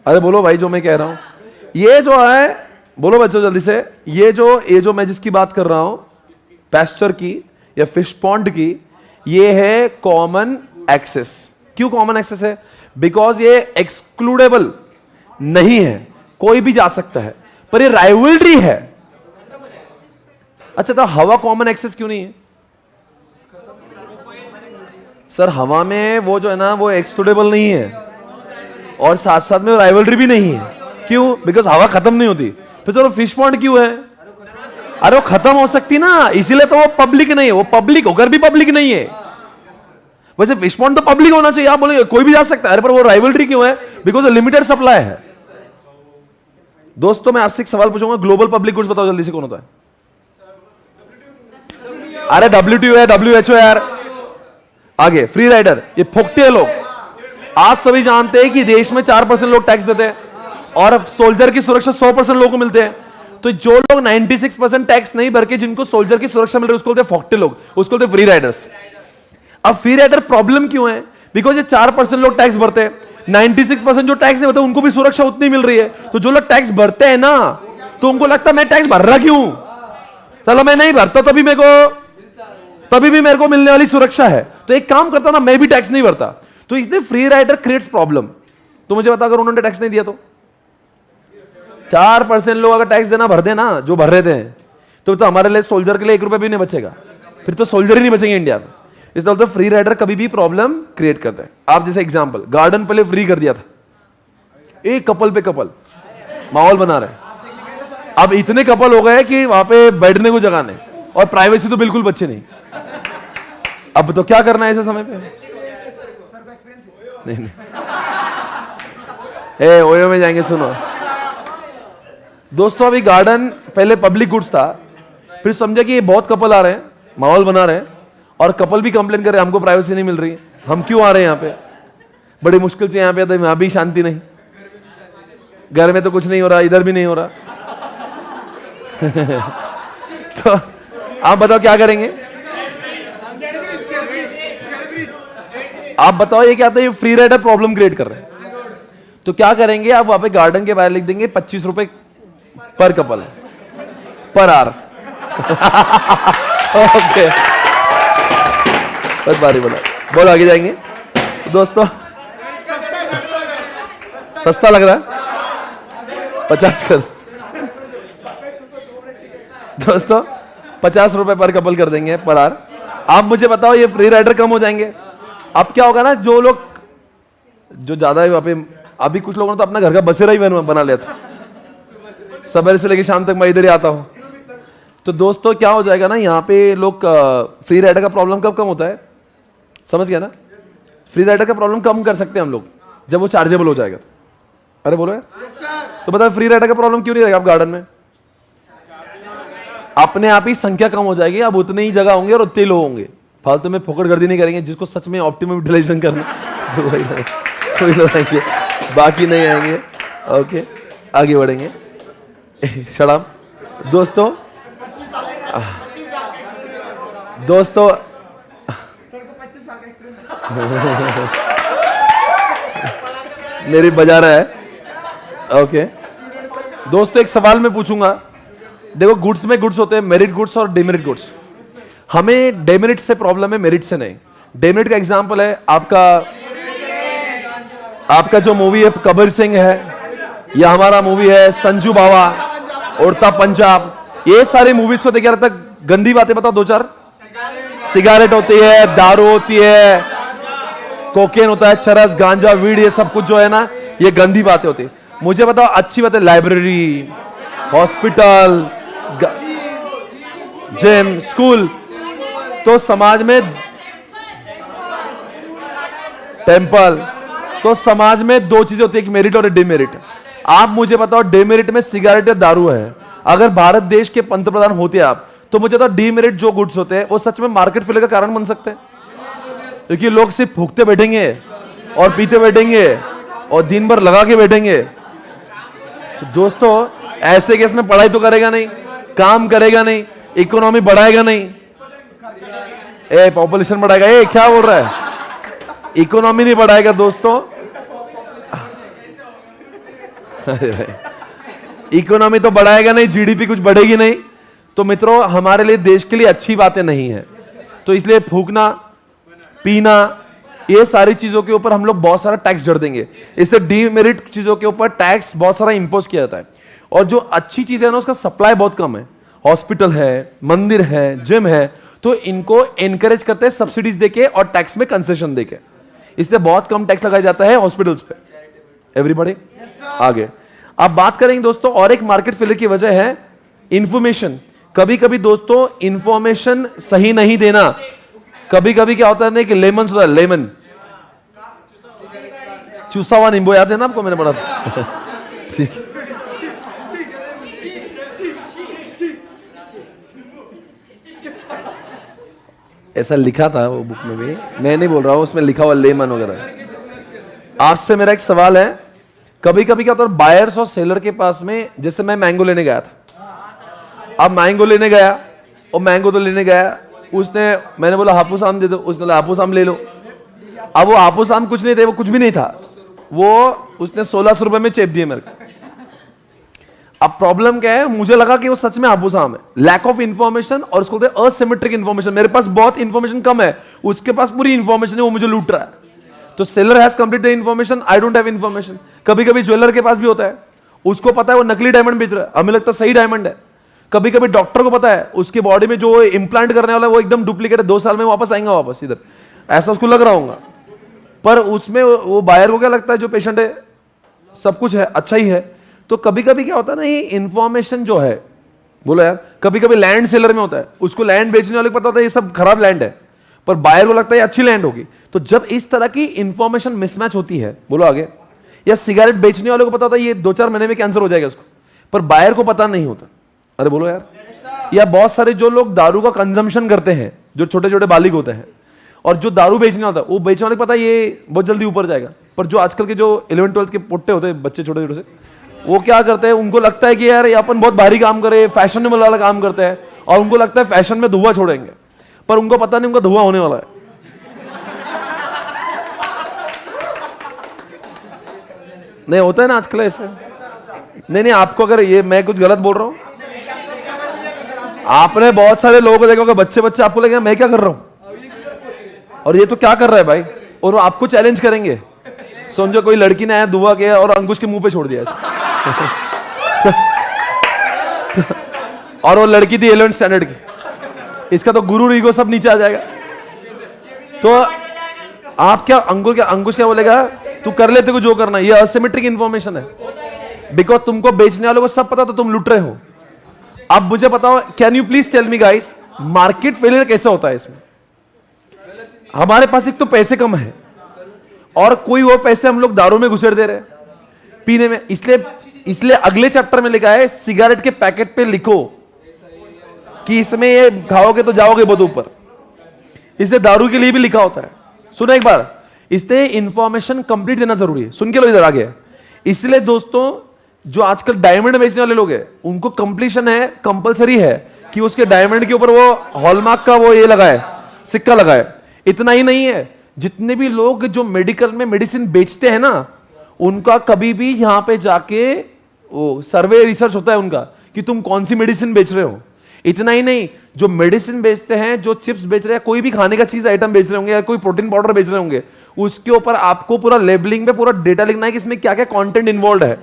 [SPEAKER 1] अरे बोलो भाई जो मैं कह रहा हूं, ये जो है, बोलो बच्चों जल्दी से, ये जो मैं जिसकी बात कर रहा हूं, पैस्चर की या फिश पॉन्ड की, ये है कॉमन एक्सेस। क्यों कॉमन एक्सेस है? बिकॉज ये एक्सक्लूडेबल नहीं है, कोई भी जा सकता है, पर ये राइवलरी है। अच्छा, तो हवा कॉमन एक्सेस क्यों नहीं है? सर हवा में वो जो है ना, वो एक्सक्लूडेबल नहीं है, और साथ साथ में राइवलरी भी नहीं है। क्यों? बिकॉज हवा खत्म नहीं होती। फिर चलो फिश पॉन्ड क्यों है? अरे वो खत्म हो सकती ना, इसीलिए तो वो पब्लिक नहीं है। वो पब्लिक होकर भी पब्लिक नहीं है। वैसे फिश पॉन्ड तो पब्लिक होना चाहिए, आप बोलेंगे कोई भी जा सकता है, अरे पर वो राइवलरी क्यों है? बिकॉज लिमिटेड सप्लाई है। दोस्तों मैं आपसे एक सवाल पूछूंगा, ग्लोबल पब्लिक गुड्स बताओ जल्दी से कौन होता है? अरे WTO है, WHO है यार, आगे फ्री राइडर, ये फोकटे लोग। आप सभी जानते हैं कि देश में 4% लोग टैक्स देते हैं, और सोल्जर की सुरक्षा 100% लोगों को मिलते हैं। तो जो लोग 96% टैक्स नहीं भर के जिनको सोल्जर की सुरक्षा मिल रही है, उसको बोलते हैं फोकटे लोग, उसको बोलते हैं फ्री राइडर्स। अब फ्री राइडर प्रॉब्लम क्यों है? बिकॉज ये 4% लोग टैक्स भरते हैं, 96% जो टैक्स नहीं भरते उनको भी सुरक्षा उतनी मिल रही है। तो जो लोग टैक्स भरते हैं ना, तो उनको लगता है मैं टैक्स भर रहा क्यों, चलो मैं नहीं भरता तभी भी मेरे को मिलने वाली सुरक्षा है, तो एक काम करता ना, मैं भी टैक्स नहीं भरता। तो इसलिए फ्री राइडर क्रिएट्स प्रॉब्लम। तो मुझे बता, अगर उन्होंने टैक्स नहीं दिया तो 4% लोग अगर टैक्स देना भर देना, जो भर रहे थे, तो हमारे लिए सोल्जर के लिए 1 रुपया भी नहीं बचेगा, फिर तो सोल्जर ही नहीं बचेंगे इंडिया में। इसलिए तो फ्री राइडर कभी भी प्रॉब्लम क्रिएट करते हैं। आप जैसे एग्जांपल, गार्डन पहले फ्री कर दिया था, एक कपल पे कपल माहौल बना रहे, अब इतने कपल हो गए कि वहां पे बैठने को जगह नहीं, और प्राइवेसी तो बिल्कुल बच्चे नहीं। अब तो क्या करना है ऐसे समय पे? नहीं ए ओयो में जाएंगे। सुनो दोस्तों, अभी गार्डन पहले पब्लिक गुड्स था, फिर समझे कि ये बहुत कपल आ रहे हैं, माहौल बना रहे हैं, और कपल भी कंप्लेन कर रहे हैं हमको प्राइवेसी नहीं मिल रही, हम क्यों आ रहे हैं यहाँ पे, बड़ी मुश्किल से यहाँ पे आते हैं, यहाँ भी शांति नहीं, घर में तो कुछ नहीं हो रहा, इधर भी नहीं हो रहा। तो आप बताओ क्या करेंगे? आप बताओ, ये क्या आता है? ये फ्री राइडर प्रॉब्लम क्रिएट कर रहे हैं, तो क्या करेंगे? आप वहां पे गार्डन के बाहर लिख देंगे 25 रुपए पर कपल पर आर। ओके, बस बारी बोला, बोलो आगे जाएंगे। दोस्तों सस्ता लग रहा है, 50 कर दोस्तों, 50 रुपए पर कपल कर देंगे पर आर। आप मुझे बताओ, ये फ्री राइडर कम हो जाएंगे। अब क्या होगा ना, जो लोग जो ज्यादा वहां पे, अभी कुछ लोगों ने तो अपना घर का बसेरा ही बना लिया था, सवेरे से लेकर शाम तक मैं इधर ही आता हूं। तो दोस्तों क्या हो जाएगा ना, यहाँ पे लोग फ्री राइडर का प्रॉब्लम कब कम होता है, समझ गया ना? फ्री राइडर का प्रॉब्लम कम कर सकते हैं हम लोग जब वो चार्जेबल हो जाएगा। अरे बोलो यार, तो बताओ फ्री राइडर का प्रॉब्लम क्यों नहीं रहेगा? आप गार्डन में अपने आप ही संख्या कम हो जाएगी, अब उतनी ही जगह होंगे और उतने लोग होंगे, फालतू में फोकटगर्दी नहीं करेंगे। जिसको सच में ऑप्टिमम यूटिलाइजेशन करना तो वही लोग आएंगे, बाकी नहीं आएंगे। ओके, आगे बढ़ेंगे। शराब दोस्तों, मेरी बजा रहा है। ओके दोस्तों, एक सवाल मैं पूछूंगा। देखो, गुड्स में गुड्स होते हैं, मेरिट गुड्स और डिमेरिट गुड्स। हमें डेमेरिट से प्रॉब्लम है, मेरिट से नहीं। डेमेरिट का एग्जांपल है आपका जो मूवी है कबीर सिंह है, या हमारा मूवी है संजू बाबा, उड़ता पंजाब, ये सारी मूवीज को देखा तक गंदी बातें बताओ, 2-4 सिगरेट होती है, दारू होती है, कोकेन होता है, चरस, गांजा, वीड, ये सब कुछ जो है ना, ये गंदी बातें होती है। मुझे बताओ अच्छी बातें, लाइब्रेरी, हॉस्पिटल, जिम, स्कूल, तो समाज में टेंपल, तो समाज में 2 चीजें होती है, एक मेरिट और एक डिमेरिट। आप मुझे बताओ, डिमेरिट में सिगरेट या दारू है। अगर भारत देश के पंतप्रधान होते आप, तो मुझे बताओ डिमेरिट जो गुड्स होते हैं वो सच में मार्केट फेलियर का कारण बन सकते हैं, क्योंकि लोग सिर्फ फूकते बैठेंगे और पीते बैठेंगे और दिन भर लगा के बैठेंगे। तो दोस्तों, ऐसे केस में पढ़ाई तो करेगा नहीं, काम करेगा नहीं, इकोनॉमी बढ़ाएगा नहीं, पॉपुलेशन बढ़ाएगा। क्या बोल रहा है? इकोनॉमी नहीं बढ़ाएगा दोस्तों। अरे भाई, इकोनॉमी तो बढ़ाएगा नहीं, जीडीपी कुछ बढ़ेगी नहीं, तो मित्रों हमारे लिए, देश के लिए अच्छी बातें नहीं है। तो इसलिए फूकना, पीना, ये सारी चीजों के ऊपर हम लोग बहुत सारा टैक्स जोड़ देंगे। इससे डीमेरिट चीजों के ऊपर टैक्स बहुत सारा इंपोज किया जाता है, और जो अच्छी चीजें है ना, उसका सप्लाई बहुत कम है। हॉस्पिटल है, मंदिर है, जिम है, तो इनको एनकरेज करते हैं सब्सिडीज देके और टैक्स में कंसेशन देके। इसलिए बहुत कम टैक्स लगाया जाता है हॉस्पिटल्स पे। एवरीबॉडी आगे आप बात करेंगे दोस्तों। और एक मार्केट फेलियर की वजह है इंफॉर्मेशन। कभी कभी दोस्तों इंफॉर्मेशन सही नहीं देना। कभी कभी क्या होता है कि लेमन होता है, लेमन, चूसा हुआ नींबू, याद है ना आपको, मैंने पढ़ा था। ठीक, ऐसा लिखा था वो बुक में भी, मैं नहीं बोल रहा हूं, उसमें लिखा हुआ लेमन वगैरह। आपसे मेरा एक सवाल है, कभी कभी क्या होता है बायर्स और सेलर के पास में, जैसे मैं मैंगो लेने गया था, अब मैंगो लेने गया और मैंगो तो लेने गया, उसने, मैंने बोला हापुस आम दे दो, उसने बोला हापुस आम ले लो। अब वो हापुस आम कुछ नहीं थे, वो कुछ भी नहीं था, वो उसने 1600 रुपए में चेप दिए मेरे को। अब प्रॉब्लम क्या है, मुझे लगा कि वो सच में हापुस आम है। लैक ऑफ इंफॉर्मेशन, और उसको बोलते हैं असिमेट्रिक इंफॉर्मेशन। मेरे पास बहुत इंफॉर्मेशन कम है, उसके पास पूरी इंफॉर्मेशन है, वो मुझे लूट रहा है। तो seller has complete the information, I don't have information. कभी कभी ज्वेलर के पास भी होता है, उसको पता है वो नकली डायमंड बेच रहा है, हमें लगता है सही डायमंड है। कभी कभी डॉक्टर को पता है उसकी बॉडी में जो इंप्लांट करने वाला है वो एकदम डुप्लीकेट है, 2 साल में वापस आएंगे वापस इधर, ऐसा उसको लग रहा होगा। पर उसमें वो बायर को क्या लगता है जो पेशेंट है सब कुछ है, अच्छा ही है। तो कभी कभी क्या होता है ना, ये इंफॉर्मेशन जो है, बोलो यार, कभी कभी लैंड सेलर में होता है, उसको लैंड बेचने वाले को पता होता है ये सब खराब लैंड है, पर बायर को लगता है ये अच्छी लैंड होगी। तो जब इस तरह की इंफॉर्मेशन मिसमैच होती है, बोलो आगे, या सिगरेट बेचने वाले को पता होता है ये 2-4 महीने में कैंसर हो जाएगा इसको, पर बायर को पता नहीं होता। अरे बोलो यार। या बहुत सारे जो लोग दारू का कंजम्पशन करते हैं, जो छोटे छोटे बालिग होते हैं, और जो दारू बेचने होता है वो बेचने वाले को पता है ये बहुत जल्दी ऊपर जाएगा, पर जो आजकल के जो 11-12 के पोट्टे होते हैं बच्चे छोटे छोटे से, वो क्या करते हैं, उनको लगता है कि यार ये अपन बहुत भारी काम करे, फैशनेबल वाला काम करते हैं, और उनको लगता है फैशन में धुआं छोड़ेंगे, पर उनको पता नहीं उनका धुआं होने वाला है। नहीं होता है ना आजकल ऐसे। नहीं, आपको अगर ये मैं कुछ गलत बोल रहा हूं, आपने बहुत सारे लोगों को देखा होगा, बच्चे आपको लगेगा मैं क्या कर रहा हूं, और ये तो क्या कर रहा है भाई, और वो आपको चैलेंज करेंगे। समझो कोई लड़की ने आया दुआ किया और अंकुश के मुंह पे छोड़ दिया और वो लड़की थी 11th स्टैंडर्ड की, इसका तो गुरु ईगो सब नीचे आ जाएगा। तो आप क्या अंकुश क्या बोलेगा, तू कर लेते को जो करना, ये असिमेट्रिक इंफॉर्मेशन है, बिकॉज तुमको बेचने वालों को सब पता तो तुम लुट रहे हो। अब मुझे बताओ, can you please tell me guys, market failure कैसे होता है इसमें? हमारे पास एक तो पैसे कम है, और कोई वो पैसे हम लोग दारू में घुसेड़ दे रहे हैं, पीने में। इसलिए अगले चैप्टर में लिखा है, सिगरेट के पैकेट पे लिखो कि इसमें ये खाओगे तो जाओगे बहुत ऊपर। इसलिए दारू के लिए भी लिखा होता है। सुनो एक बार, इसलिए इंफॉर्मेशन कंप्लीट देना जरूरी है। सुन के लो इधर आगे। इसलिए दोस्तों, जो आजकल डायमंड बेचने वाले लोग हैं, उनको कंप्लीशन है, कंपलसरी है कि उसके डायमंड के ऊपर वो हॉलमार्क का वो ये लगाए, सिक्का लगाए। इतना ही नहीं है, जितने भी लोग जो मेडिकल में मेडिसिन बेचते हैं ना, उनका कभी भी यहां पे जाके वो सर्वे रिसर्च होता है उनका कि तुम कौन सी मेडिसिन बेच रहे हो। इतना ही नहीं, जो मेडिसिन बेचते हैं, जो चिप्स बेच रहे हैं, कोई भी खाने का चीज आइटम बेच रहे होंगे, या कोई प्रोटीन पाउडर बेच रहे होंगे, उसके ऊपर आपको पूरा लेबलिंग पे पूरा डेटा लिखना है कि इसमें क्या क्या कंटेंट इन्वॉल्व है।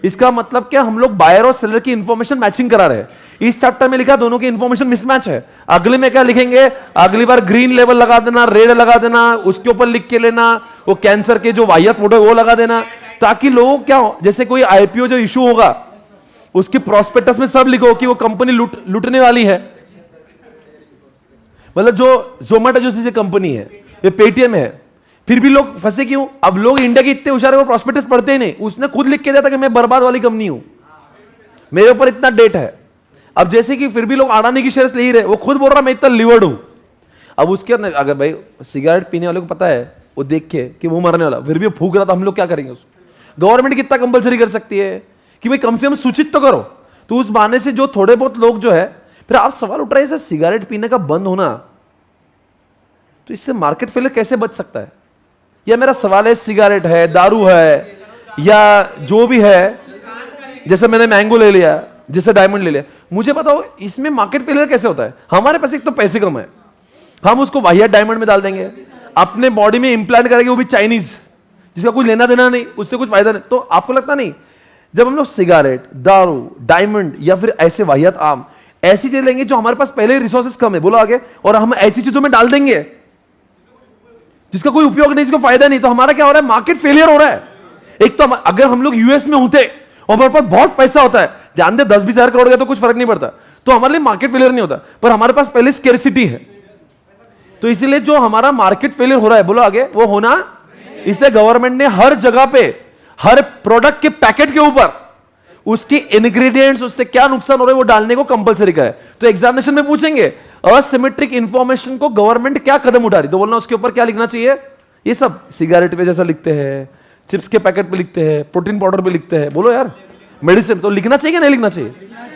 [SPEAKER 1] इसका मतलब क्या, हम लोग बायर और सेलर की इंफॉर्मेशन मैचिंग करा रहे हैं। इस चैप्टर में लिखा दोनों की इंफॉर्मेशन मिसमैच है। अगले में क्या लिखेंगे, अगली बार ग्रीन लेवल लगा देना, रेड लगा देना, उसके ऊपर लिख के लेना वो कैंसर के जो वाहियात फोटो वो लगा देना, ताकि लोग क्या हो, जैसे कोई आईपीओ जो इशू होगा उसकी प्रोस्पेक्टस में सब लिखो कि वो कंपनी लूटने वाली है। मतलब जो जोमेटो जैसी कंपनी है, ये पेटीएम है, फिर भी लोग फंसे क्यों? अब लोग इंडिया के इतने होशियार है, वो प्रोस्पेक्टस पढ़ते ही नहीं। उसने खुद लिख के दिया था कि मैं बर्बाद वाली कंपनी हूं, मेरे ऊपर इतना डेट है। अब जैसे कि फिर भी लोग अडानी की शेयर्स ले ही रहे, वो खुद बोल रहा मैं इतना लिवर्ड हूं। अब उसके अंदर अगर भाई सिगरेट पीने वाले को पता है, वो देख के कि वो मरने वाला, फिर भी वो फूक रहा, तो हम लोग क्या करेंगे उसको? गवर्नमेंट कितना कंपलसरी कर सकती है कि भाई कम से कम सूचित तो करो। तो उस बहाने से जो थोड़े बहुत लोग जो है, फिर आप सवाल उठ रहे हैं सिगरेट पीने का बंद होना, तो इससे मार्केट फेलियर कैसे बच सकता है? यह मेरा सवाल है। सिगरेट है, दारू है, या जो भी है, जैसे मैंने मैंगो ले लिया, जैसे डायमंड ले लिया, मुझे बताओ इसमें मार्केट फेलियर कैसे होता है? हमारे पास एक तो पैसे कम है, हम उसको वाहियात डायमंड में डाल देंगे, अपने बॉडी में इंप्लांट करेंगे, वो भी चाइनीज, जिसका कुछ लेना देना नहीं, उससे कुछ फायदा नहीं। तो आपको लगता नहीं, जब हम लोग सिगरेट, दारू, डायमंड या फिर ऐसे वाहियात आम ऐसी चीज लेंगे जो हमारे पास पहले रिसोर्सेज कम है, बोलो आगे, और हम ऐसी चीजों में डाल देंगे जिसका कोई उपयोग नहीं, जिसका फायदा नहीं, तो हमारा क्या हो रहा है? मार्केट फेलियर हो रहा है। एक तो अगर हम लोग यूएस में होते और हमारे पास बहुत पैसा होता है, जान दे 10-20 हजार करोड़ का, तो कुछ फर्क नहीं पड़ता, तो हमारे लिए मार्केट फेलियर नहीं होता। पर हमारे पास पहले स्केर्सिटी है, तो इसलिए जो हमारा मार्केट फेलियर हो रहा है, बोलो आगे, वो होना। इसलिए गवर्नमेंट ने हर जगह पे, हर प्रोडक्ट के पैकेट के ऊपर उसके इंग्रेडिएंट्स, उससे क्या नुकसान हो रहा है वो डालने को कंपलसरी का है। तो एग्जामिनेशन में पूछेंगे असिमेट्रिक इंफॉर्मेशन को गवर्नमेंट क्या कदम उठा रही, तो बोलना उसके ऊपर क्या लिखना चाहिए। ये सब सिगरेट पे जैसा लिखते हैं, चिप्स के पैकेट पे लिखते हैं, प्रोटीन पाउडर पे लिखते हैं, बोलो यार, मेडिसिन तो लिखना चाहिए नहीं लिखना चाहिए?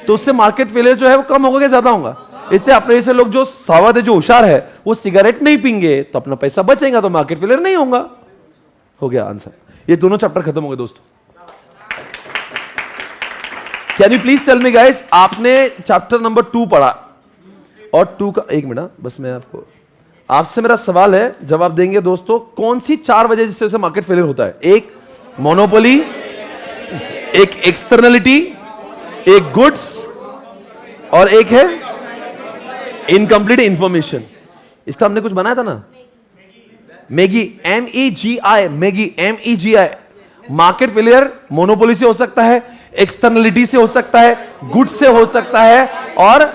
[SPEAKER 1] तो उससे मार्केट फेलियर जो है वो कम होगा क्या ज्यादा होगा? इसलिए अपने जैसे लोग जो सावध है, जो होशियार है, वो सिगरेट नहीं पीएंगे तो अपना पैसा बचेगा, तो मार्केट फेलियर नहीं होगा। हो गया आंसर। ये दोनों चैप्टर खत्म हो गए दोस्तों। Can you please tell me guys, आपने चैप्टर नंबर 2 पढ़ा, और 2 का एक मिनट बस मैं आपको, आपसे मेरा सवाल है, जवाब देंगे दोस्तों, कौन सी 4 वजह जिससे उसे मार्केट फेलियर होता है? एक मोनोपोली, एक एक्सटर्नलिटी, एक गुड्स, और एक है इनकम्प्लीट इंफॉर्मेशन। इसका हमने कुछ बनाया था ना, Maggi, MEGI, Maggi, MEGI। Market failure monopoly से हो सकता है, एक्सटर्नलिटी से हो सकता है, गुड्स से हो सकता है, और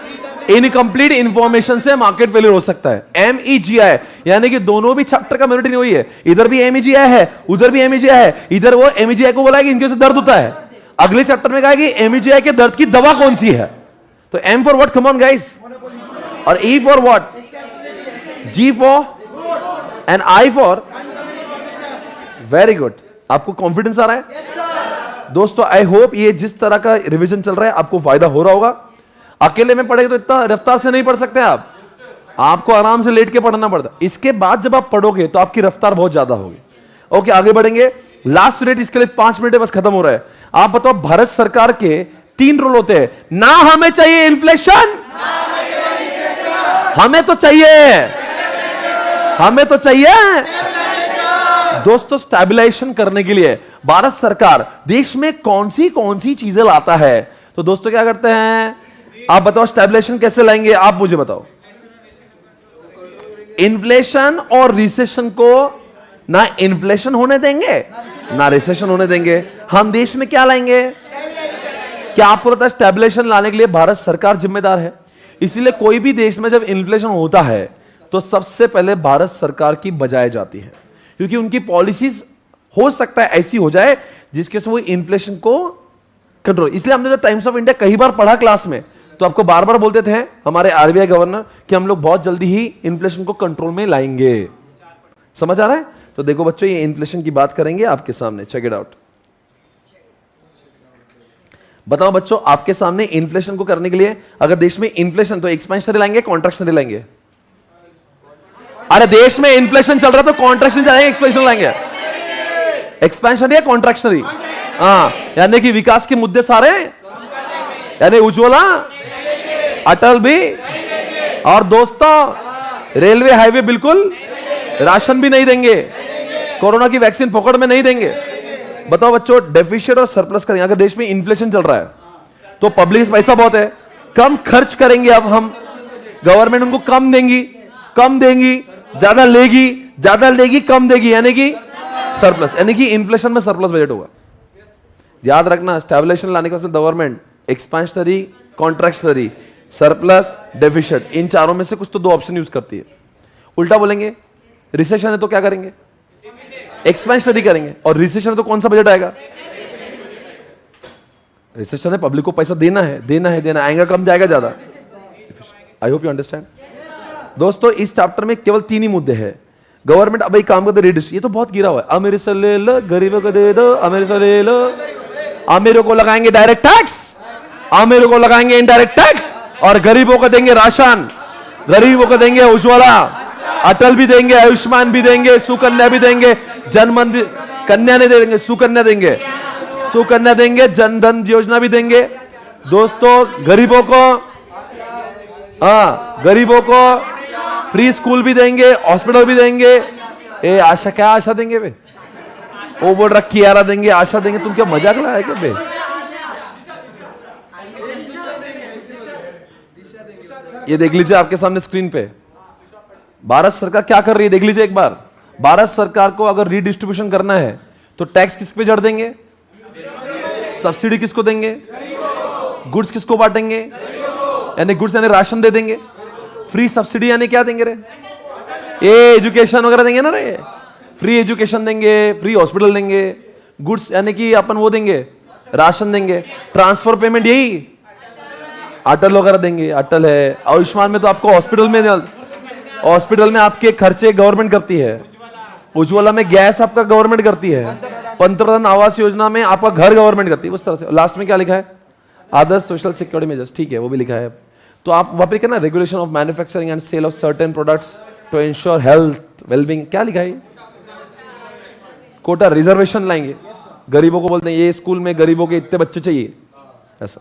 [SPEAKER 1] इनकम्प्लीट इंफॉर्मेशन से मार्केट फेलियर हो सकता है। MEGI यानी कि दोनों भी चैप्टर का मेमोरी नहीं हुई है, इधर भी MEGI है, उधर भी MEGI है। इधर वो MEGI को बोला कि इनके से दर्द होता है, अगले चैप्टर में कहा कि MEGI के दर्द की दवा कौन सी है। तो M for what, come on guys, और E for what, G for, and I for. Very good, आपको कॉन्फिडेंस आ रहा है दोस्तों। आई होप ये जिस तरह का रिवीजन चल रहा है आपको फायदा हो रहा होगा। अकेले में पढ़ेंगे तो इतना रफ्तार से नहीं पढ़ सकते आप, आपको आराम से लेट के पढ़ना पड़ता। इसके बाद जब आप पढ़ोगे तो आपकी रफ्तार बहुत ज्यादा होगी। ओके, आगे बढ़ेंगे। लास्ट मिनट इसके लिए 5 मिनट बस, खत्म हो रहा है। आप बताओ, भारत सरकार के 3 रोल होते हैं। ना हमें चाहिए इन्फ्लेशन, हमें तो चाहिए, हमें तो चाहिए दोस्तों स्टेबलाइजेशन करने के लिए भारत सरकार देश में कौन सी चीजें लाता है। तो दोस्तों क्या करते हैं, आप बताओ स्टेबलाइजेशन कैसे लाएंगे, आप मुझे बताओ। इन्फ्लेशन और रिसेशन को ना इन्फ्लेशन होने देंगे ना रिसेशन होने देंगे। हम देश में क्या लाएंगे? क्या आपको पता है स्टेबलाइजेशन लाने के लिए भारत सरकार जिम्मेदार है। इसीलिए कोई भी देश में जब इन्फ्लेशन होता है तो सबसे पहले भारत सरकार की बजाई जाती है, क्योंकि उनकी पॉलिसीज हो सकता है ऐसी हो जाए जिसके से वो इन्फ्लेशन को कंट्रोल। इसलिए हमने जब टाइम्स ऑफ इंडिया कई बार पढ़ा क्लास में तो आपको बार बार बोलते थे हमारे RBI गवर्नर कि हम लोग बहुत जल्दी ही इन्फ्लेशन को कंट्रोल में लाएंगे। समझ आ रहा है? तो देखो बच्चों, ये इन्फ्लेशन की बात करेंगे आपके सामने, चेक इट आउट। बताओ बच्चों, आपके सामने इन्फ्लेशन को करने के लिए अगर देश में इन्फ्लेशन तो एक्सपेंशनरी लाएंगे कॉन्ट्रैक्शनरी लाएंगे? अरे देश में इन्फ्लेशन चल रहा तो कॉन्ट्रैक्शनरी लाएंगे एक्सपेंशन लाएंगे? एक्सपेंशनरी या कॉन्ट्रैक्शनरी? हाँ, यानी कि विकास के मुद्दे सारे, यानी उज्ज्वला, अटल भी, और दोस्तों रेलवे हाईवे बिल्कुल, राशन भी नहीं देंगे, कोरोना की वैक्सीन पकड़ में नहीं देंगे। बताओ बच्चों, डेफिशिएट और सरप्लस करेंगे। अगर देश में इन्फ्लेशन चल रहा है तो पब्लिक पैसा बहुत है, कम खर्च करेंगे। अब हम गवर्नमेंट उनको कम देंगी, ज्यादा लेगी कम देगी, यानी कि सरप्लस, यानी कि इन्फ्लेशन में सरप्लस बजट होगा। याद रखना, स्टेबलाइजेशन लाने के बाद government expansionary, contractionary, surplus, deficit, इन चारों में से कुछ तो 2 ऑप्शन यूज करती है। उल्टा बोलेंगे, रिसेशन है तो क्या करेंगे? एक्सपेंशनरी करेंगे। और रिसेशन है तो कौन सा बजट आएगा? रिसेशन है पब्लिक को पैसा देना है, आएगा कम जाएगा ज्यादा। आई होप यू अंडरस्टैंड दोस्तों। इस चैप्टर में केवल 3 ही मुद्दे हैं। गवर्नमेंट अब एक काम करते, रिडिस्ट्रीब्यूशन, ये तो बहुत गिरा हुआ है, अमीर से ले लो, गरीबों को दे दो, अमीर से ले लो। अमीरों को लगाएंगे डायरेक्ट टैक्स, अमीरों को लगाएंगे इनडायरेक्ट टैक्स, और गरीबों को देंगे राशन, गरीबों को देंगे उज्ज्वला, अटल भी देंगे, आयुष्मान भी देंगे, सुकन्या भी देंगे, जनमन भी, कन्या नहीं देंगे, सुकन्या देंगे, जनधन योजना भी देंगे। दोस्तों गरीबों को फ्री स्कूल भी देंगे, हॉस्पिटल भी देंगे। ए आशा, क्या आशा देंगे बे? वो बोल रहा कियारा देंगे, आशा देंगे। तुम क्या मजाक लाया क्या बे? ये देख लीजिए आपके सामने स्क्रीन पे भारत सरकार क्या कर रही है, देख लीजिए एक बार। भारत सरकार को अगर रीडिस्ट्रीब्यूशन करना है तो टैक्स किस पे जड़ देंगे? सब्सिडी किसको देंगे? गुड्स किसको बांटेंगे? यानी गुड्स यानी राशन दे देंगे। फ्री सब्सिडी यानी क्या देंगे रे? ये एजुकेशन वगैरह देंगे ना रे, फ्री एजुकेशन देंगे, फ्री हॉस्पिटल देंगे। गुड्स यानी कि अपन वो देंगे, राशन देंगे। ट्रांसफर पेमेंट यही अटल वगैरह देंगे, अटल है। आयुष्मान में तो आपको हॉस्पिटल में आपके खर्चे गवर्नमेंट करती है। उज्ज्वला में गैस आपका गवर्नमेंट करती है। पंतप्रधान आवास योजना में आपका घर गवर्नमेंट करती है। उस तरह से लास्ट में क्या लिखा है? अदर सोशल सिक्योरिटी मेजर्स, ठीक है वो भी लिखा है। तो आप वहां पे क्या ना, regulation of manufacturing and sale of certain products to ensure health wellbeing, क्या लिखा है? कोटा रिजर्वेशन लाएंगे, गरीबों को बोलते हैं ये स्कूल में गरीबों के इतने बच्चे चाहिए ऐसा।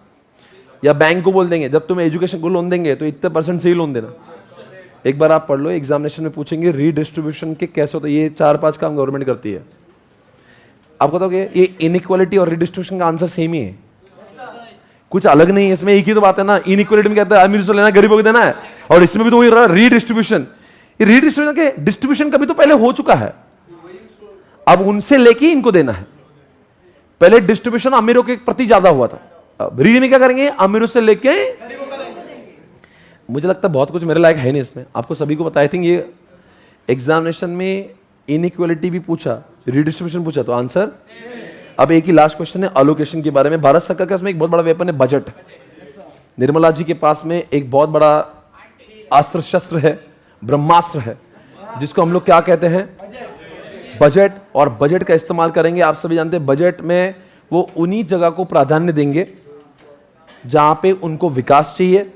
[SPEAKER 1] या बैंक को बोल देंगे जब तुम्हें एजुकेशन को लोन देंगे तो इतने % से ही लोन देना। एक बार आप पढ़ लो, एग्जामिनेशन में पूछेंगे रीडिस्ट्रीब्यूशन के कैसे होता है। ये 4-5 काम गवर्नमेंट करती है। आपको बताओगे ये इनइक्वालिटी और रीडिस्ट्रीब्यूशन का आंसर सेम ही है, कुछ अलग नहीं है इसमें। एक ही तो बात है ना, इनइक्वालिटी में कहता है अमीर को लेना गरीबों को देना है, और इसमें भी तो वही रहा रीडिस्ट्रीब्यूशन। ये रीडिस्ट्रीब्यूशन के डिस्ट्रीब्यूशन कभी तो पहले हो चुका है, अब उनसे लेके इनको देना है। पहले डिस्ट्रीब्यूशन अमीरों के प्रति ज्यादा हुआ था, अब रीड में क्या करेंगे, अमीरों से लेके। मुझे लगता है बहुत कुछ मेरे लायक है नहीं इसमें, आपको सभी को पता। आई थिंक ये एग्जामिनेशन में इनइक्वालिटी भी पूछा, रीडिस्ट्रीब्यूशन पूछा, तो आंसर। अब एक ही लास्ट क्वेश्चन है अलोकेशन के बारे में। भारत सरकार का इसमें एक बहुत बड़ा वेपन है बजट। निर्मला जी के पास में एक बहुत बड़ा अस्त्र शस्त्र है, ब्रह्मास्त्र है, जिसको हम लोग क्या कहते हैं, बजट। और बजट का इस्तेमाल करेंगे। आप सभी जानते हैं बजट में वो उन्हीं जगह को प्राधान्य देंगे जहां पे उनको विकास चाहिए।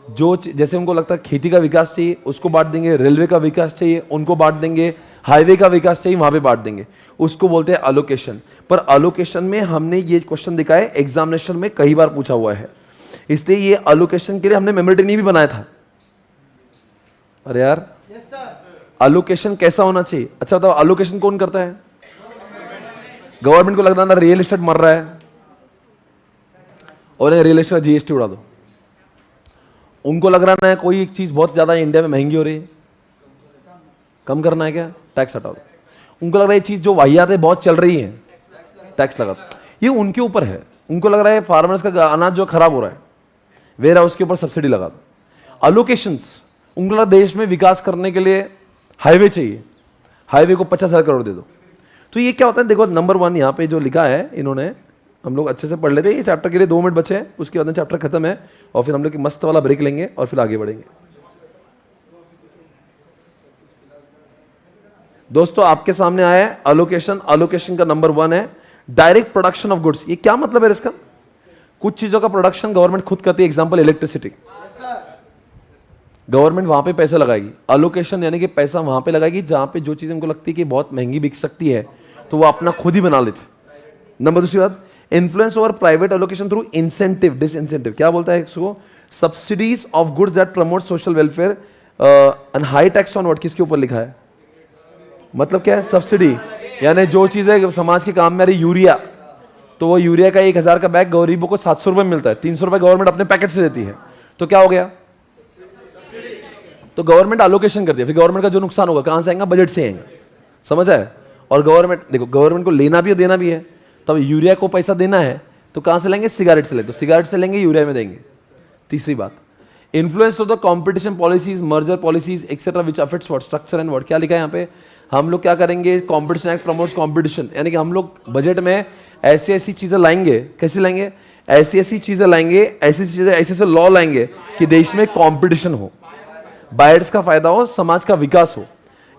[SPEAKER 1] जो जैसे उनको लगता है खेती का विकास चाहिए, उसको बांट देंगे। रेलवे का विकास चाहिए, उनको बांट देंगे। हाईवे का विकास चाहिए, वहां पे बांट देंगे। उसको बोलते हैं अलोकेशन। पर अलोकेशन में हमने ये क्वेश्चन दिखा है, एग्जामिनेशन में कई बार पूछा हुआ है, इसलिए ये अलोकेशन के लिए हमने मेमोरी नहीं भी बनाया था। अरे यार अलोकेशन कैसा होना चाहिए? अच्छा बताओ, अलोकेशन कौन करता है? गवर्नमेंट को लग रहा है ना रियल एस्टेट मर रहा है, और रियल एस्टेट का जीएसटी उड़ा दो। उनको लग रहा है कोई एक चीज बहुत ज्यादा इंडिया में महंगी हो रही है, कम करना है, क्या टैक्स हटा दो। उनको लग रहा है ये चीज जो वाहियात है बहुत चल रही है, टैक्स लगा दो। ये उनके ऊपर है। उनको लग रहा है फार्मर्स का अनाज जो खराब हो रहा है, वेयर हाउस के ऊपर सब्सिडी लगा दो। अलोकेशंस, उनको लगा देश में विकास करने के लिए हाईवे चाहिए, हाईवे को 50,000 करोड़ दे दो। तो ये क्या होता है, देखो नंबर 1 यहाँ पे जो लिखा है इन्होंने, हम लोग अच्छे से पढ़ लेते हैं। ये चैप्टर के लिए 2 मिनट बचे हैं, उसके बाद में चैप्टर खत्म है, और फिर हम लोग मस्त वाला ब्रेक लेंगे और फिर आगे बढ़ेंगे। दोस्तों आपके सामने आया है अलोकेशन। अलोकेशन का नंबर 1 है डायरेक्ट प्रोडक्शन ऑफ गुड्स। ये क्या मतलब है इसका? कुछ चीजों का प्रोडक्शन गवर्नमेंट खुद करती है, एग्जांपल इलेक्ट्रिसिटी, गवर्नमेंट वहां पे पैसा लगाएगी। अलोकेशन यानी कि पैसा वहां पे लगाएगी जहां पे जो चीज उनको लगती है कि बहुत महंगी बिक सकती है, तो वो अपना खुद ही बना लेते। नंबर 2 बात, influence over private allocation through incentive, disincentive. क्या बोलता है इसको? Subsidies of goods that promote social welfare and high tax on what, किसके ऊपर लिखा है? मतलब क्या है? सब्सिडी, यानी जो चीजें समाज के काम में आ रही, यूरिया, तो वो यूरिया का 1,000 का बैग गरीबों को 700 रुपए मिलता है, 300 रुपए गवर्नमेंट अपने पैकेट से देती है, तो क्या हो गया? तो गवर्नमेंट अलोकेशन करती है। फिर गवर्नमेंट का जो नुकसान होगा कहां से आएगा? बजट से आएगा। समझ आए? और गवर्नमेंट, देखो गवर्नमेंट को लेना भी है देना भी है, तब यूरिया को पैसा देना है तो कहां से लेंगे? सिगरेट से लेंगे, तो सिगरेट से लेंगे, यूरिया में देंगे। तीसरी बात, influence of the competition policies, merger policies etcetera which affects what structure and what. क्या लिखा है यहाँ पे? हम लोग क्या करेंगे? कॉम्पिटिशन एक्ट प्रमोट्स कॉम्पिटिशन, यानी कि हम लोग बजट में ऐसी ऐसी चीजें लाएंगे। कैसी लाएंगे? ऐसी ऐसी चीजें लाएंगे, ऐसी चीजें, ऐसे ऐसे लॉ लाएंगे कि देश में कॉम्पिटिशन हो, बायर्स का फायदा हो, समाज का विकास हो।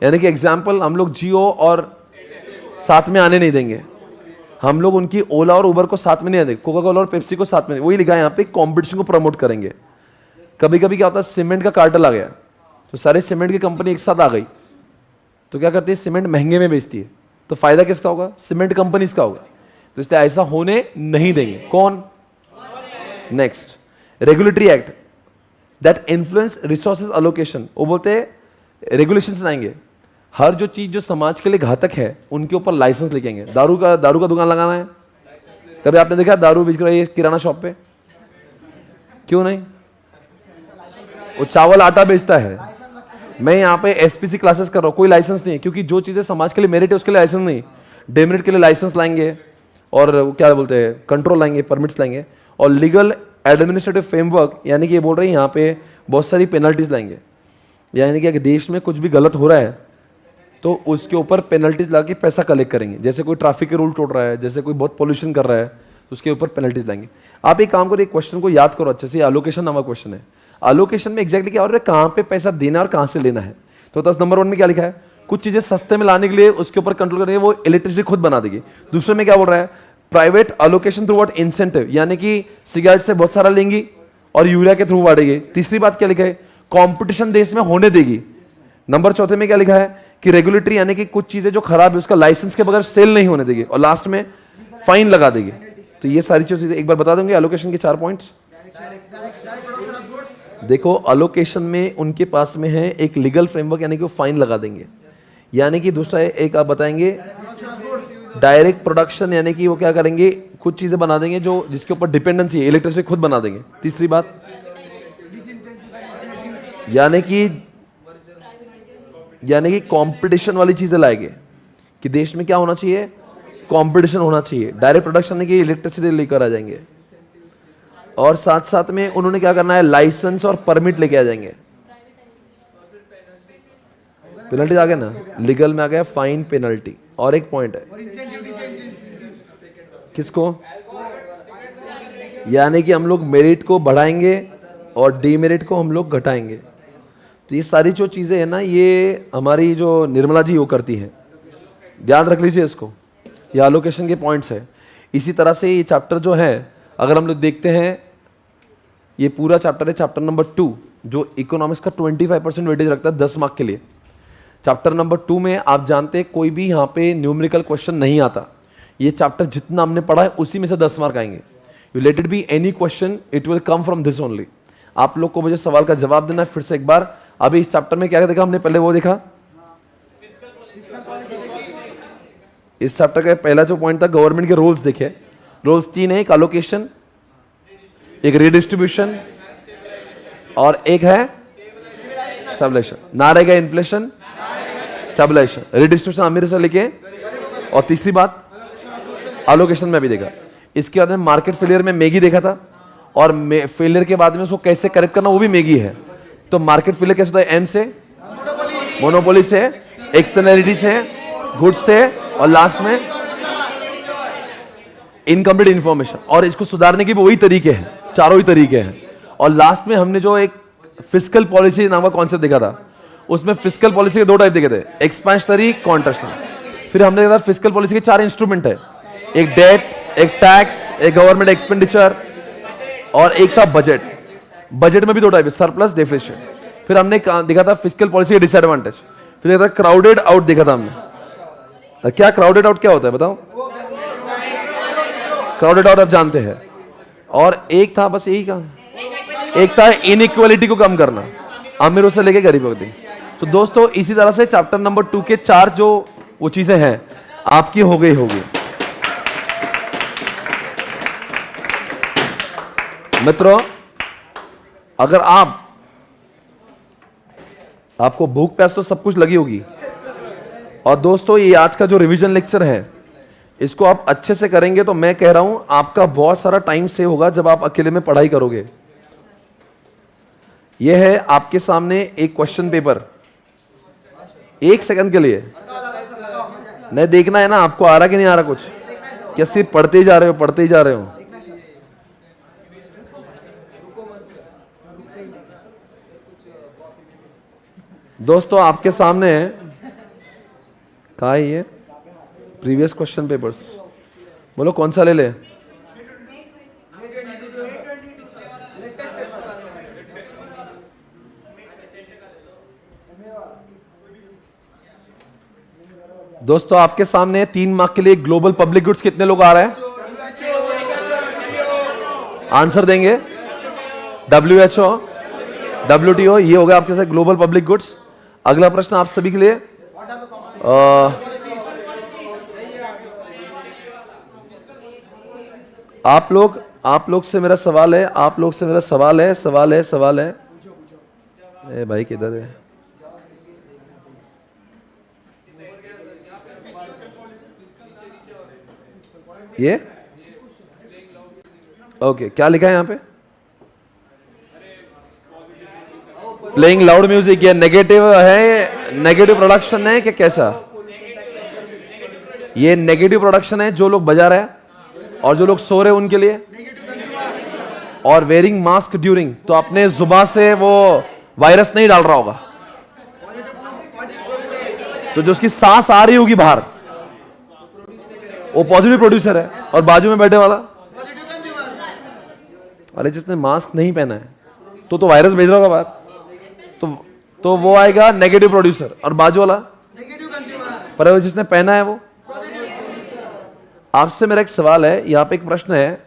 [SPEAKER 1] यानी कि एग्जाम्पल, हम लोग जियो और साथ में आने नहीं देंगे, हम लोग उनकी ओला और उबर को साथ में नहीं आने, कोका कोला और पेप्सी को साथ में, वही लिखा है यहाँ पे, कॉम्पिटिशन को प्रमोट करेंगे। कभी कभी क्या होता है, सीमेंट का कार्टेल आ गया, तो सारे सीमेंट की कंपनी एक साथ आ गई, तो क्या करती है? सीमेंट महंगे में बेचती है, तो फायदा किसका होगा? सीमेंट कंपनीज का होगा। तो इसलिए ऐसा होने नहीं देंगे। कौन? Next, regulatory act that influence resources allocation. वो बोलते हैं रेगुलेशंस लाएंगे, हर जो चीज जो समाज के लिए घातक है उनके ऊपर लाइसेंस लिखेंगे। दारू का दुकान लगाना है, कभी आपने देखा दारू बेच रही है किराना शॉप पे? क्यों नहीं? वो चावल आटा बेचता है। मैं यहाँ पे एसपीसी क्लासेस कर रहा हूँ, कोई लाइसेंस नहीं है, क्योंकि जो चीजें समाज के लिए मेरिट है उसके लिए लाइसेंस नहीं। डेमेरिट के लिए लाइसेंस लाएंगे, और क्या बोलते हैं, कंट्रोल लाएंगे, परमिट्स लाएंगे, और लीगल एडमिनिस्ट्रेटिव फ्रेमवर्क, यानी कि ये बोल रहे हैं यहाँ पे बहुत सारी पेनल्टीज लाएंगे। यानी कि अगर देश में कुछ भी गलत हो रहा है तो उसके ऊपर पेनल्टीज ला के पैसा कलेक्ट करेंगे। जैसे कोई ट्रैफिक के रूल तोड़ रहा है, जैसे कोई बहुत पोल्यूशन कर रहा है, तो उसके ऊपर पेनल्टीज लाएंगे। आप एक काम करो, एक क्वेश्चन को याद करो अच्छे से, अलोकेशन नामक क्वेश्चन है। अलोकेशन में एग्जैक्टली क्या हो रहा है, कहाँ पे पैसा देना और कहाँ से लेना है। तो 10 नंबर 1 में क्या लिखा है? कुछ चीजें सस्ते में लाने के लिए उसके ऊपर कंट्रोल करेंगे, वो इलेक्ट्रिसिटी खुद बना देगी। दूसरे में क्या बोल रहा है? Private allocation through what incentive, यानी कि सिगरेट से बहुत सारा लेंगी और यूरिया के थ्रू बांटेगी। तीसरी बात क्या लिखा है? कंपटीशन देश में होने देगी। नंबर 4 में क्या लिखा है? कि रेगुलेटरी, यानी कि कुछ चीजें जो खराब है उसका लाइसेंस के बगैर सेल नहीं होने देगी, और लास्ट में फाइन लगा देगी। तो ये सारी चीजें एक बार बता दूंगे, एलोकेशन के 4 पॉइंट्स। देखो अलोकेशन में उनके पास में है एक लीगल फ्रेमवर्क, यानी कि वो फाइन लगा देंगे। यानी कि दूसरा एक आप बताएंगे डायरेक्ट प्रोडक्शन, यानी कि वो क्या करेंगे, कुछ चीजें बना देंगे जो जिसके ऊपर डिपेंडेंसी है, इलेक्ट्रिसिटी खुद बना देंगे। तीसरी बात यानी कि कंपटीशन वाली चीजें लाएंगे कि देश में क्या होना चाहिए, कंपटीशन होना चाहिए। डायरेक्ट प्रोडक्शन नहीं कि इलेक्ट्रिसिटी लेकर आ जाएंगे। और साथ साथ में उन्होंने क्या करना है, लाइसेंस और परमिट लेके आ जाएंगे। पेनल्टी आ गया ना, लीगल में आ गया फाइन पेनल्टी। और एक पॉइंट है किसको, यानी कि हम लोग मेरिट को बढ़ाएंगे और डीमेरिट को हम लोग घटाएंगे। तो ये सारी जो चीजें है ना, ये हमारी जो निर्मला जी वो करती है, याद रख लीजिए इसको, ये एलोकेशन के पॉइंट्स है। इसी तरह से ये चैप्टर जो है, अगर हम लोग देखते हैं, ये पूरा चैप्टर है चैप्टर नंबर 2, जो इकोनॉमिक्स का 25% वेटेज रखता है 10 मार्क के लिए। चैप्टर नंबर 2 में आप जानते हैं कोई भी यहाँ पे न्यूमेरिकल क्वेश्चन नहीं आता। ये चैप्टर जितना हमने पढ़ा है उसी में से 10 मार्क आएंगे। You let it be any question, it will come from this only. आप लोग को मुझे सवाल का जवाब देना है फिर से एक बार। अभी इस चैप्टर में क्या देखा हमने, पहले वो देखा, इस चैप्टर का पहला जो पॉइंट था गवर्नमेंट के रूल्स देखे। रूल्स 3 है, एक एलोकेशन, एक रिडिस्ट्रीब्यूशन और एक है स्टेबलाइजेशन। ना रहेगा इन्फ्लेशन, स्टेबलाइजेशन, रिडिस्ट्रीब्यूशन अमीर से लेके, और तीसरी बात एलोकेशन में भी देखा। इसके बाद में मार्केट फेलियर में मैगी देखा था, और फेलियर के बाद में उसको कैसे करेक्ट करना वो भी मैगी है। तो मार्केट फेलियर कैसे होता है, एम से, मोनोपोली से, एक्सटर्नैलिटी से, गुड्स से, और लास्ट में इनकम्प्लीट इंफॉर्मेशन। और इसको सुधारने के भी वही तरीके हैं, चारों ही तरीके हैं। और लास्ट में हमने जो एक फिस्कल पॉलिसी नाम का कॉन्सेप्ट देखा था, उसमें फिस्कल पॉलिसी के 2 टाइप देखे थे, एक्सपेंशनरी, कॉन्ट्रेक्शनरी। फिर हमने देखा फिस्कल पॉलिसी के 4 इंस्ट्रूमेंट है, एक डेट, एक टैक्स, एक गवर्नमेंट एक्सपेंडिचर, और एक था बजट। बजट में भी 2 टाइप है, सरप्लस, डेफिसिट। फिर हमने देखा था फिस्कल पॉलिसी के डिसएडवांटेज। फिर देखा था क्राउडेड आउट देखा था हमने। क्या क्राउडेड आउट क्या होता है बताओ, क्राउडेड आउट आप जानते हैं। और एक था बस यही का, एक था इनइक्वालिटी को कम करना, अमीरों से लेके गरीबों तक। तो दोस्तों इसी तरह से चैप्टर नंबर 2 के 4 जो वो चीजें हैं आपकी हो गई होगी। मित्रों, अगर आपको भूख प्यास तो सब कुछ लगी होगी। और दोस्तों ये आज का जो रिवीजन लेक्चर है, इसको आप अच्छे से करेंगे तो मैं कह रहा हूं आपका बहुत सारा टाइम सेव होगा जब आप अकेले में पढ़ाई करोगे। यह है आपके सामने एक क्वेश्चन पेपर, 1 सेकंड के लिए नहीं देखना है ना आपको आ रहा कि नहीं आ रहा कुछ, क्या सिर्फ पढ़ते ही जा रहे हो, पढ़ते ही जा रहे हो। दोस्तों आपके सामने है, कहा है ये प्रीवियस क्वेश्चन पेपर्स, बोलो कौन सा ले ले। दोस्तों आपके सामने 3 मार्क के लिए ग्लोबल पब्लिक गुड्स कितने लोग आ रहे हैं, आंसर देंगे। WHO, WTO, ये होगा आपके साथ ग्लोबल पब्लिक गुड्स। अगला प्रश्न आप सभी के लिए, आप लोग से मेरा सवाल है, आप लोग से मेरा सवाल है। ए भाई किधर है, ये ओके क्या लिखा है यहां पे, प्लेइंग लाउड म्यूजिक। ये नेगेटिव है, नेगेटिव प्रोडक्शन है कि कैसा, ये नेगेटिव प्रोडक्शन है जो लोग बजा रहे हैं और जो लोग सो रहे हैं उनके लिए। और वेयरिंग मास्क ड्यूरिंग, तो अपने जुबान से वो वायरस नहीं डाल रहा होगा, तो जो उसकी सांस आ रही होगी बाहर वो पॉजिटिव प्रोड्यूसर है। और बाजू में बैठे वाला, अरे जिसने मास्क नहीं पहना है तो वायरस भेज रहा होगा बाहर, तो वो आएगा नेगेटिव प्रोड्यूसर। और बाजू वाला पर जिसने पहना है वो। आपसे मेरा एक सवाल है, यहां पे एक प्रश्न है,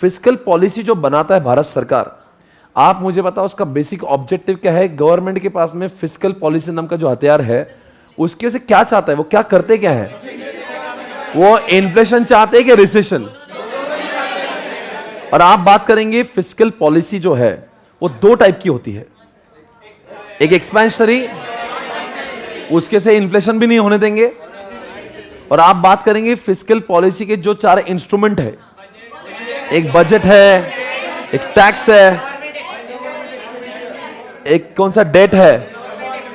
[SPEAKER 1] फिस्कल पॉलिसी जो बनाता है भारत सरकार, आप मुझे बताओ उसका बेसिक ऑब्जेक्टिव क्या है? गवर्नमेंट के पास में फिस्कल पॉलिसी नाम का जो हथियार है, उसकी वजह से क्या चाहता है, वो क्या करते क्या है? वो इन्फ्लेशन चाहते हैं कि रिसेशन? और आप बात करेंगे फिस्कल पॉलिसी जो है वो दो टाइप की होती है, एक एक्सपेंशनरी, उसके से इन्फ्लेशन भी नहीं होने देंगे, और आप बात करेंगे फिस्कल पॉलिसी के जो 4 इंस्ट्रूमेंट है, एक बजट है, एक टैक्स है, एक कौन सा डेट है,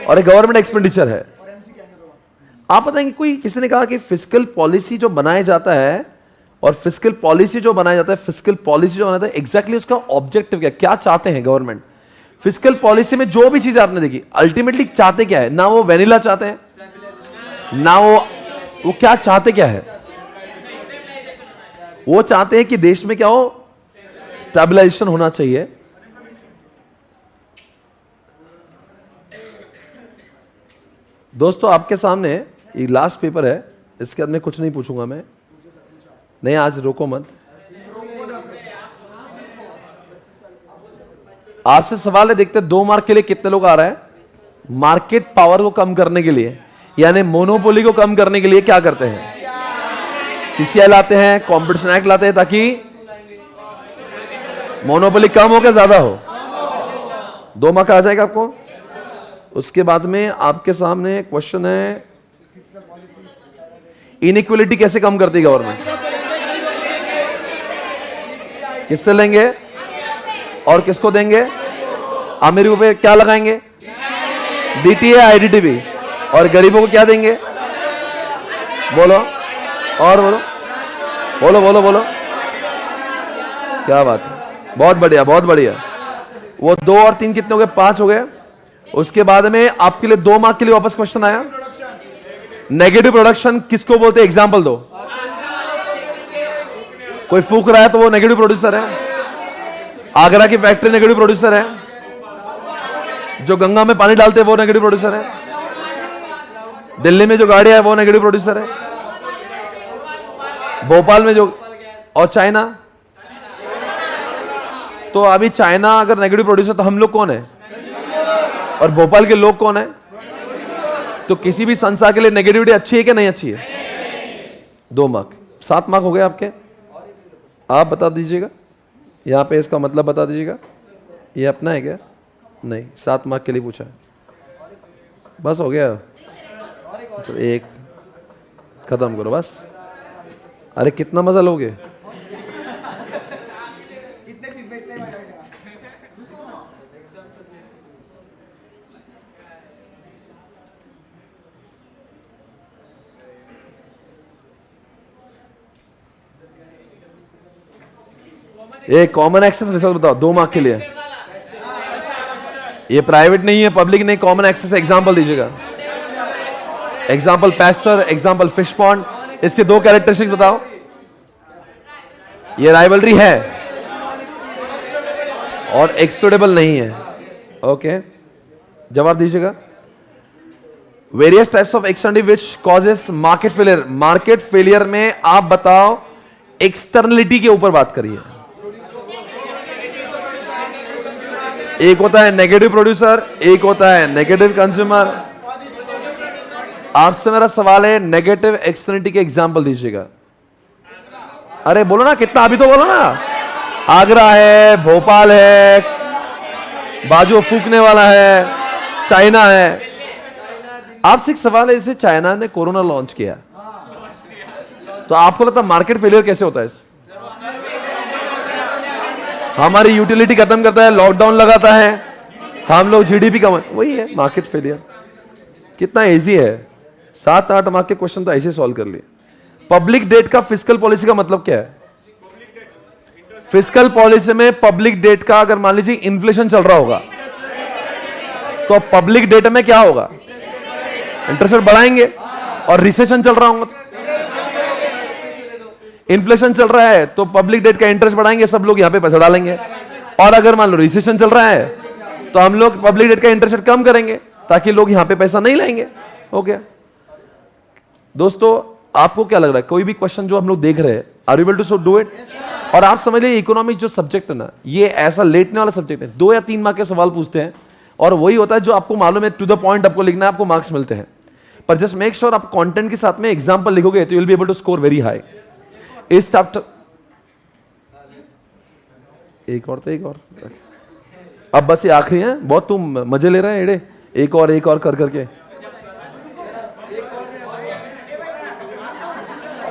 [SPEAKER 1] और एक गवर्नमेंट एक्सपेंडिचर है। आप बताएंगे, कोई किसी ने कहा कि फिस्कल पॉलिसी जो बनाया जाता है और फिस्कल पॉलिसी जो बनाया जाता है, फिस्कल पॉलिसी जो बनाता है, एग्जैक्टली उसका ऑब्जेक्टिव क्या चाहते हैं गवर्नमेंट? फिस्कल पॉलिसी में जो भी चीजें आपने देखी, अल्टीमेटली चाहते क्या है? ना वो वेनिला चाहते हैं, ना वो क्या चाहते क्या है? वो चाहते हैं कि देश में क्या हो, स्टेबलाइजेशन होना चाहिए। दोस्तों आपके सामने ये लास्ट पेपर है, इसके अंदर कुछ नहीं पूछूंगा मैं, नहीं आज रोको मत। आपसे सवाल है, देखते 2 मार्क के लिए कितने लोग आ रहा है? मार्केट पावर को कम करने के लिए, यानी मोनोपोली को कम करने के लिए क्या करते हैं? सीसीआई लाते हैं, कॉम्पिटिशन एक्ट लाते हैं, ताकि मोनोपोली कम हो क्या ज्यादा हो? 2 मार्क आ जाएगा आपको। उसके बाद में आपके सामने क्वेश्चन है, इनइक्वलिटी कैसे कम करती है गवर्नमेंट? किससे लेंगे और किसको देंगे? अमीरों पे क्या लगाएंगे? डीटीए, आईडीटीबी, और गरीबों को क्या देंगे? बोलो और बोलो बोलो बोलो बोलो। क्या बात है, बहुत बढ़िया बहुत बढ़िया। वो 2 और 3 कितने हो गए? 5 हो गए। उसके बाद में आपके लिए 2 मार्क के लिए वापस क्वेश्चन आया, नेगेटिव प्रोडक्शन किसको बोलते हैं? एग्जाम्पल दो। कोई फूक रहा है तो वो नेगेटिव प्रोड्यूसर है। आगरा की फैक्ट्री नेगेटिव प्रोड्यूसर है, जो गंगा में पानी डालते हैं वो नेगेटिव प्रोड्यूसर है, दिल्ली में जो गाड़ियां है वो नेगेटिव प्रोड्यूसर है, भोपाल में जो, और चाइना। तो अभी चाइना अगर नेगेटिव प्रोड्यूसर, तो हम लोग कौन है? और भोपाल के लोग कौन है? तो किसी भी संस्था के लिए नेगेटिविटी अच्छी है कि नहीं अच्छी है? 2 मार्क, 7 मार्क हो गए आपके। आप बता दीजिएगा, यहां पे इसका मतलब बता दीजिएगा। ये अपना है क्या? नहीं, 7 मार्क के लिए पूछा है, बस हो गया। तो एक खत्म करो बस। अरे कितना मजा लोगे? ये कॉमन एक्सेस रिसर्च बताओ, 2 मार्क के लिए। ये प्राइवेट नहीं है, पब्लिक नहीं, कॉमन एक्सेस। एग्जांपल दीजिएगा, example pasture, example fish pond. इसके 2 कैरेक्टरिस्टिक्स बताओ। ये राइवलरी है और एक्सप्लोरेबल नहीं है। ओके, जवाब दीजिएगा। Various types of externality which causes market failure. Market failure में आप बताओ, एक्सटर्नलिटी के ऊपर बात करिए। एक होता है नेगेटिव प्रोड्यूसर, एक होता है नेगेटिव कंज्यूमर। आपसे मेरा सवाल है, नेगेटिव एक्सटर्नलिटी के एग्जांपल दीजिएगा। अरे बोलो ना, कितना अभी तो बोलो ना। आगरा है, भोपाल है, बाजू फूकने वाला है, चाइना है। आपसे एक सवाल है, जैसे चाइना ने कोरोना लॉन्च किया, तो आपको लगता है मार्केट फेलियर कैसे होता है? हमारी यूटिलिटी खत्म करता है, लॉकडाउन लगाता है, हम लोग जीडीपी कम, वही है मार्केट फेलियर। कितना इजी है, 7-8 मार्क के क्वेश्चन तो ऐसे सॉल्व कर लिए। पब्लिक डेट का फिस्कल पॉलिसी का मतलब क्या है? फिस्कल पॉलिसी में पब्लिक डेट का, अगर मान लीजिए इन्फ्लेशन चल रहा होगा, तो पब्लिक डेट में क्या होगा? इंटरेस्ट रेट बढ़ाएंगे। और रिसेशन चल रहा होगा, इन्फ्लेशन चल रहा है, तो पब्लिक डेट का इंटरेस्ट बढ़ाएंगे, सब लोग यहां पे पैसा डालेंगे। और अगर मान लो रिसेशन चल रहा है, तो हम लोग पब्लिक डेट का इंटरेस्ट रेट कम करेंगे, ताकि लोग यहां पे पैसा नहीं लाएंगे। हो गया। दोस्तों आपको क्या लग रहा है, कोई भी क्वेश्चन जो हम लोग देख रहे हैं, are you able to do it? और आप समझ लीजिए इकोनॉमिक्स जो सब्जेक्ट है ना, ये ऐसा लेटने वाला सब्जेक्ट है। 2 या 3 मार्क के सवाल पूछते हैं और वही होता है जो आपको मालूम है, टू द पॉइंट आपको लिखना है, आपको मार्क्स मिलते हैं। पर जस्ट मेक श्योर आप कंटेंट के साथ में एग्जांपल लिखोगे तो you will be able to score very high. इस चैप्टर एक और अब बस ये आखिरी है, बहुत तुम मजे ले रहे हैं एड़े, एक और कर करके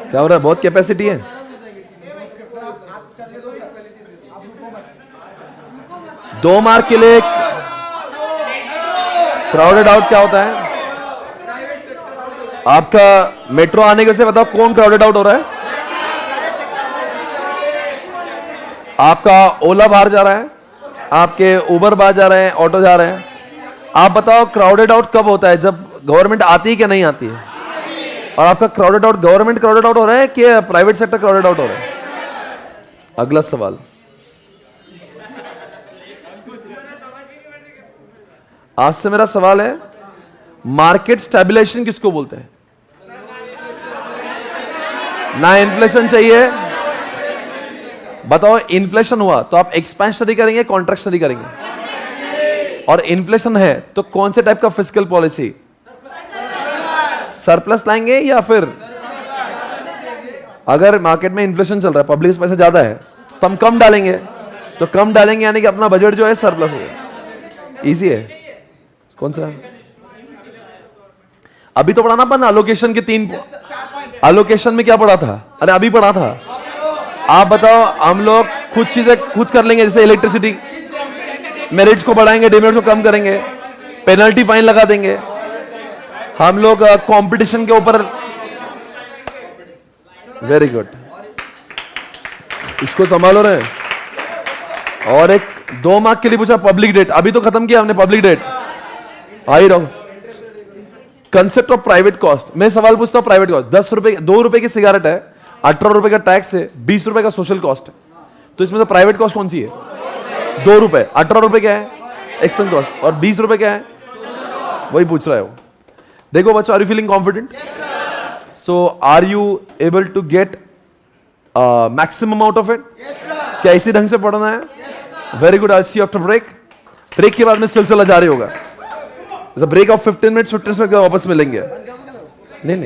[SPEAKER 1] क्या हो रहा है, बहुत कैपेसिटी है। दो मार्क के लिए क्राउडेड आउट क्या होता है? आपका मेट्रो आने के से बताओ कौन क्राउडेड आउट हो रहा है? आपका ओला बाहर जा रहा है, आपके उबर बाहर जा रहे हैं, ऑटो जा रहे हैं। आप बताओ क्राउडेड आउट कब होता है? जब गवर्नमेंट आती है कि नहीं आती है? और आपका crowded out government crowded out हो रहा है कि प्राइवेट सेक्टर क्राउडेड आउट हो रहा है? अगला सवाल, आपसे मेरा सवाल है, मार्केट स्टेबलाइजेशन किसको बोलते हैं? ना इन्फ्लेशन चाहिए, बताओ इन्फ्लेशन हुआ तो आप एक्सपेंशनरी करेंगे कॉन्ट्रैक्शनरी करेंगे? और इन्फ्लेशन है तो कौन से टाइप का फिस्कल पॉलिसी? सरप्लस लाएंगे या फिर अगर मार्केट में इन्फ्लेशन चल रहा है, पब्लिक पैसा ज्यादा है तो हम कम डालेंगे, तो कम डालेंगे यानी कि अपना बजट जो है सरप्लस होगा। इजी है। कौन सा? अभी तो पढ़ा ना अपन एलोकेशन के 3। एलोकेशन में क्या पढ़ा था? अरे अभी पढ़ा था। आप बताओ, हम लोग खुद चीजें खुद कर लेंगे, जैसे इलेक्ट्रिसिटी मेरिट्स को बढ़ाएंगे, डिमेरिट्स को कम करेंगे, पेनल्टी फाइन लगा देंगे, हम लोग कंपटीशन के ऊपर। वेरी गुड, इसको संभालो रहे। और एक 2 मार्क के लिए पूछा पब्लिक डेट, अभी तो खत्म किया हमने public debt. I wrong concept of private cost. मैं सवाल पूछता हूं, प्राइवेट कॉस्ट 10 रुपए 2 रुपए की सिगरेट है, 18 रुपए का टैक्स है, 20 रुपए का सोशल कॉस्ट है, तो इसमें से प्राइवेट कॉस्ट कौन सी है? 2 रुपए। 18 रुपए क्या है? Expanse cost. और 20 रुपए क्या है? वही पूछ रहा है वो। देखो बच्चों, are you feeling confident? So are you able to get maximum out of it? क्या इसी ढंग से पढ़ना है? Very good, I see you after break. Break के बाद में सिलसिला जारी होगा। ब्रेक ऑफ 15 मिनट्स, 15 मिनट वापस मिलेंगे। नहीं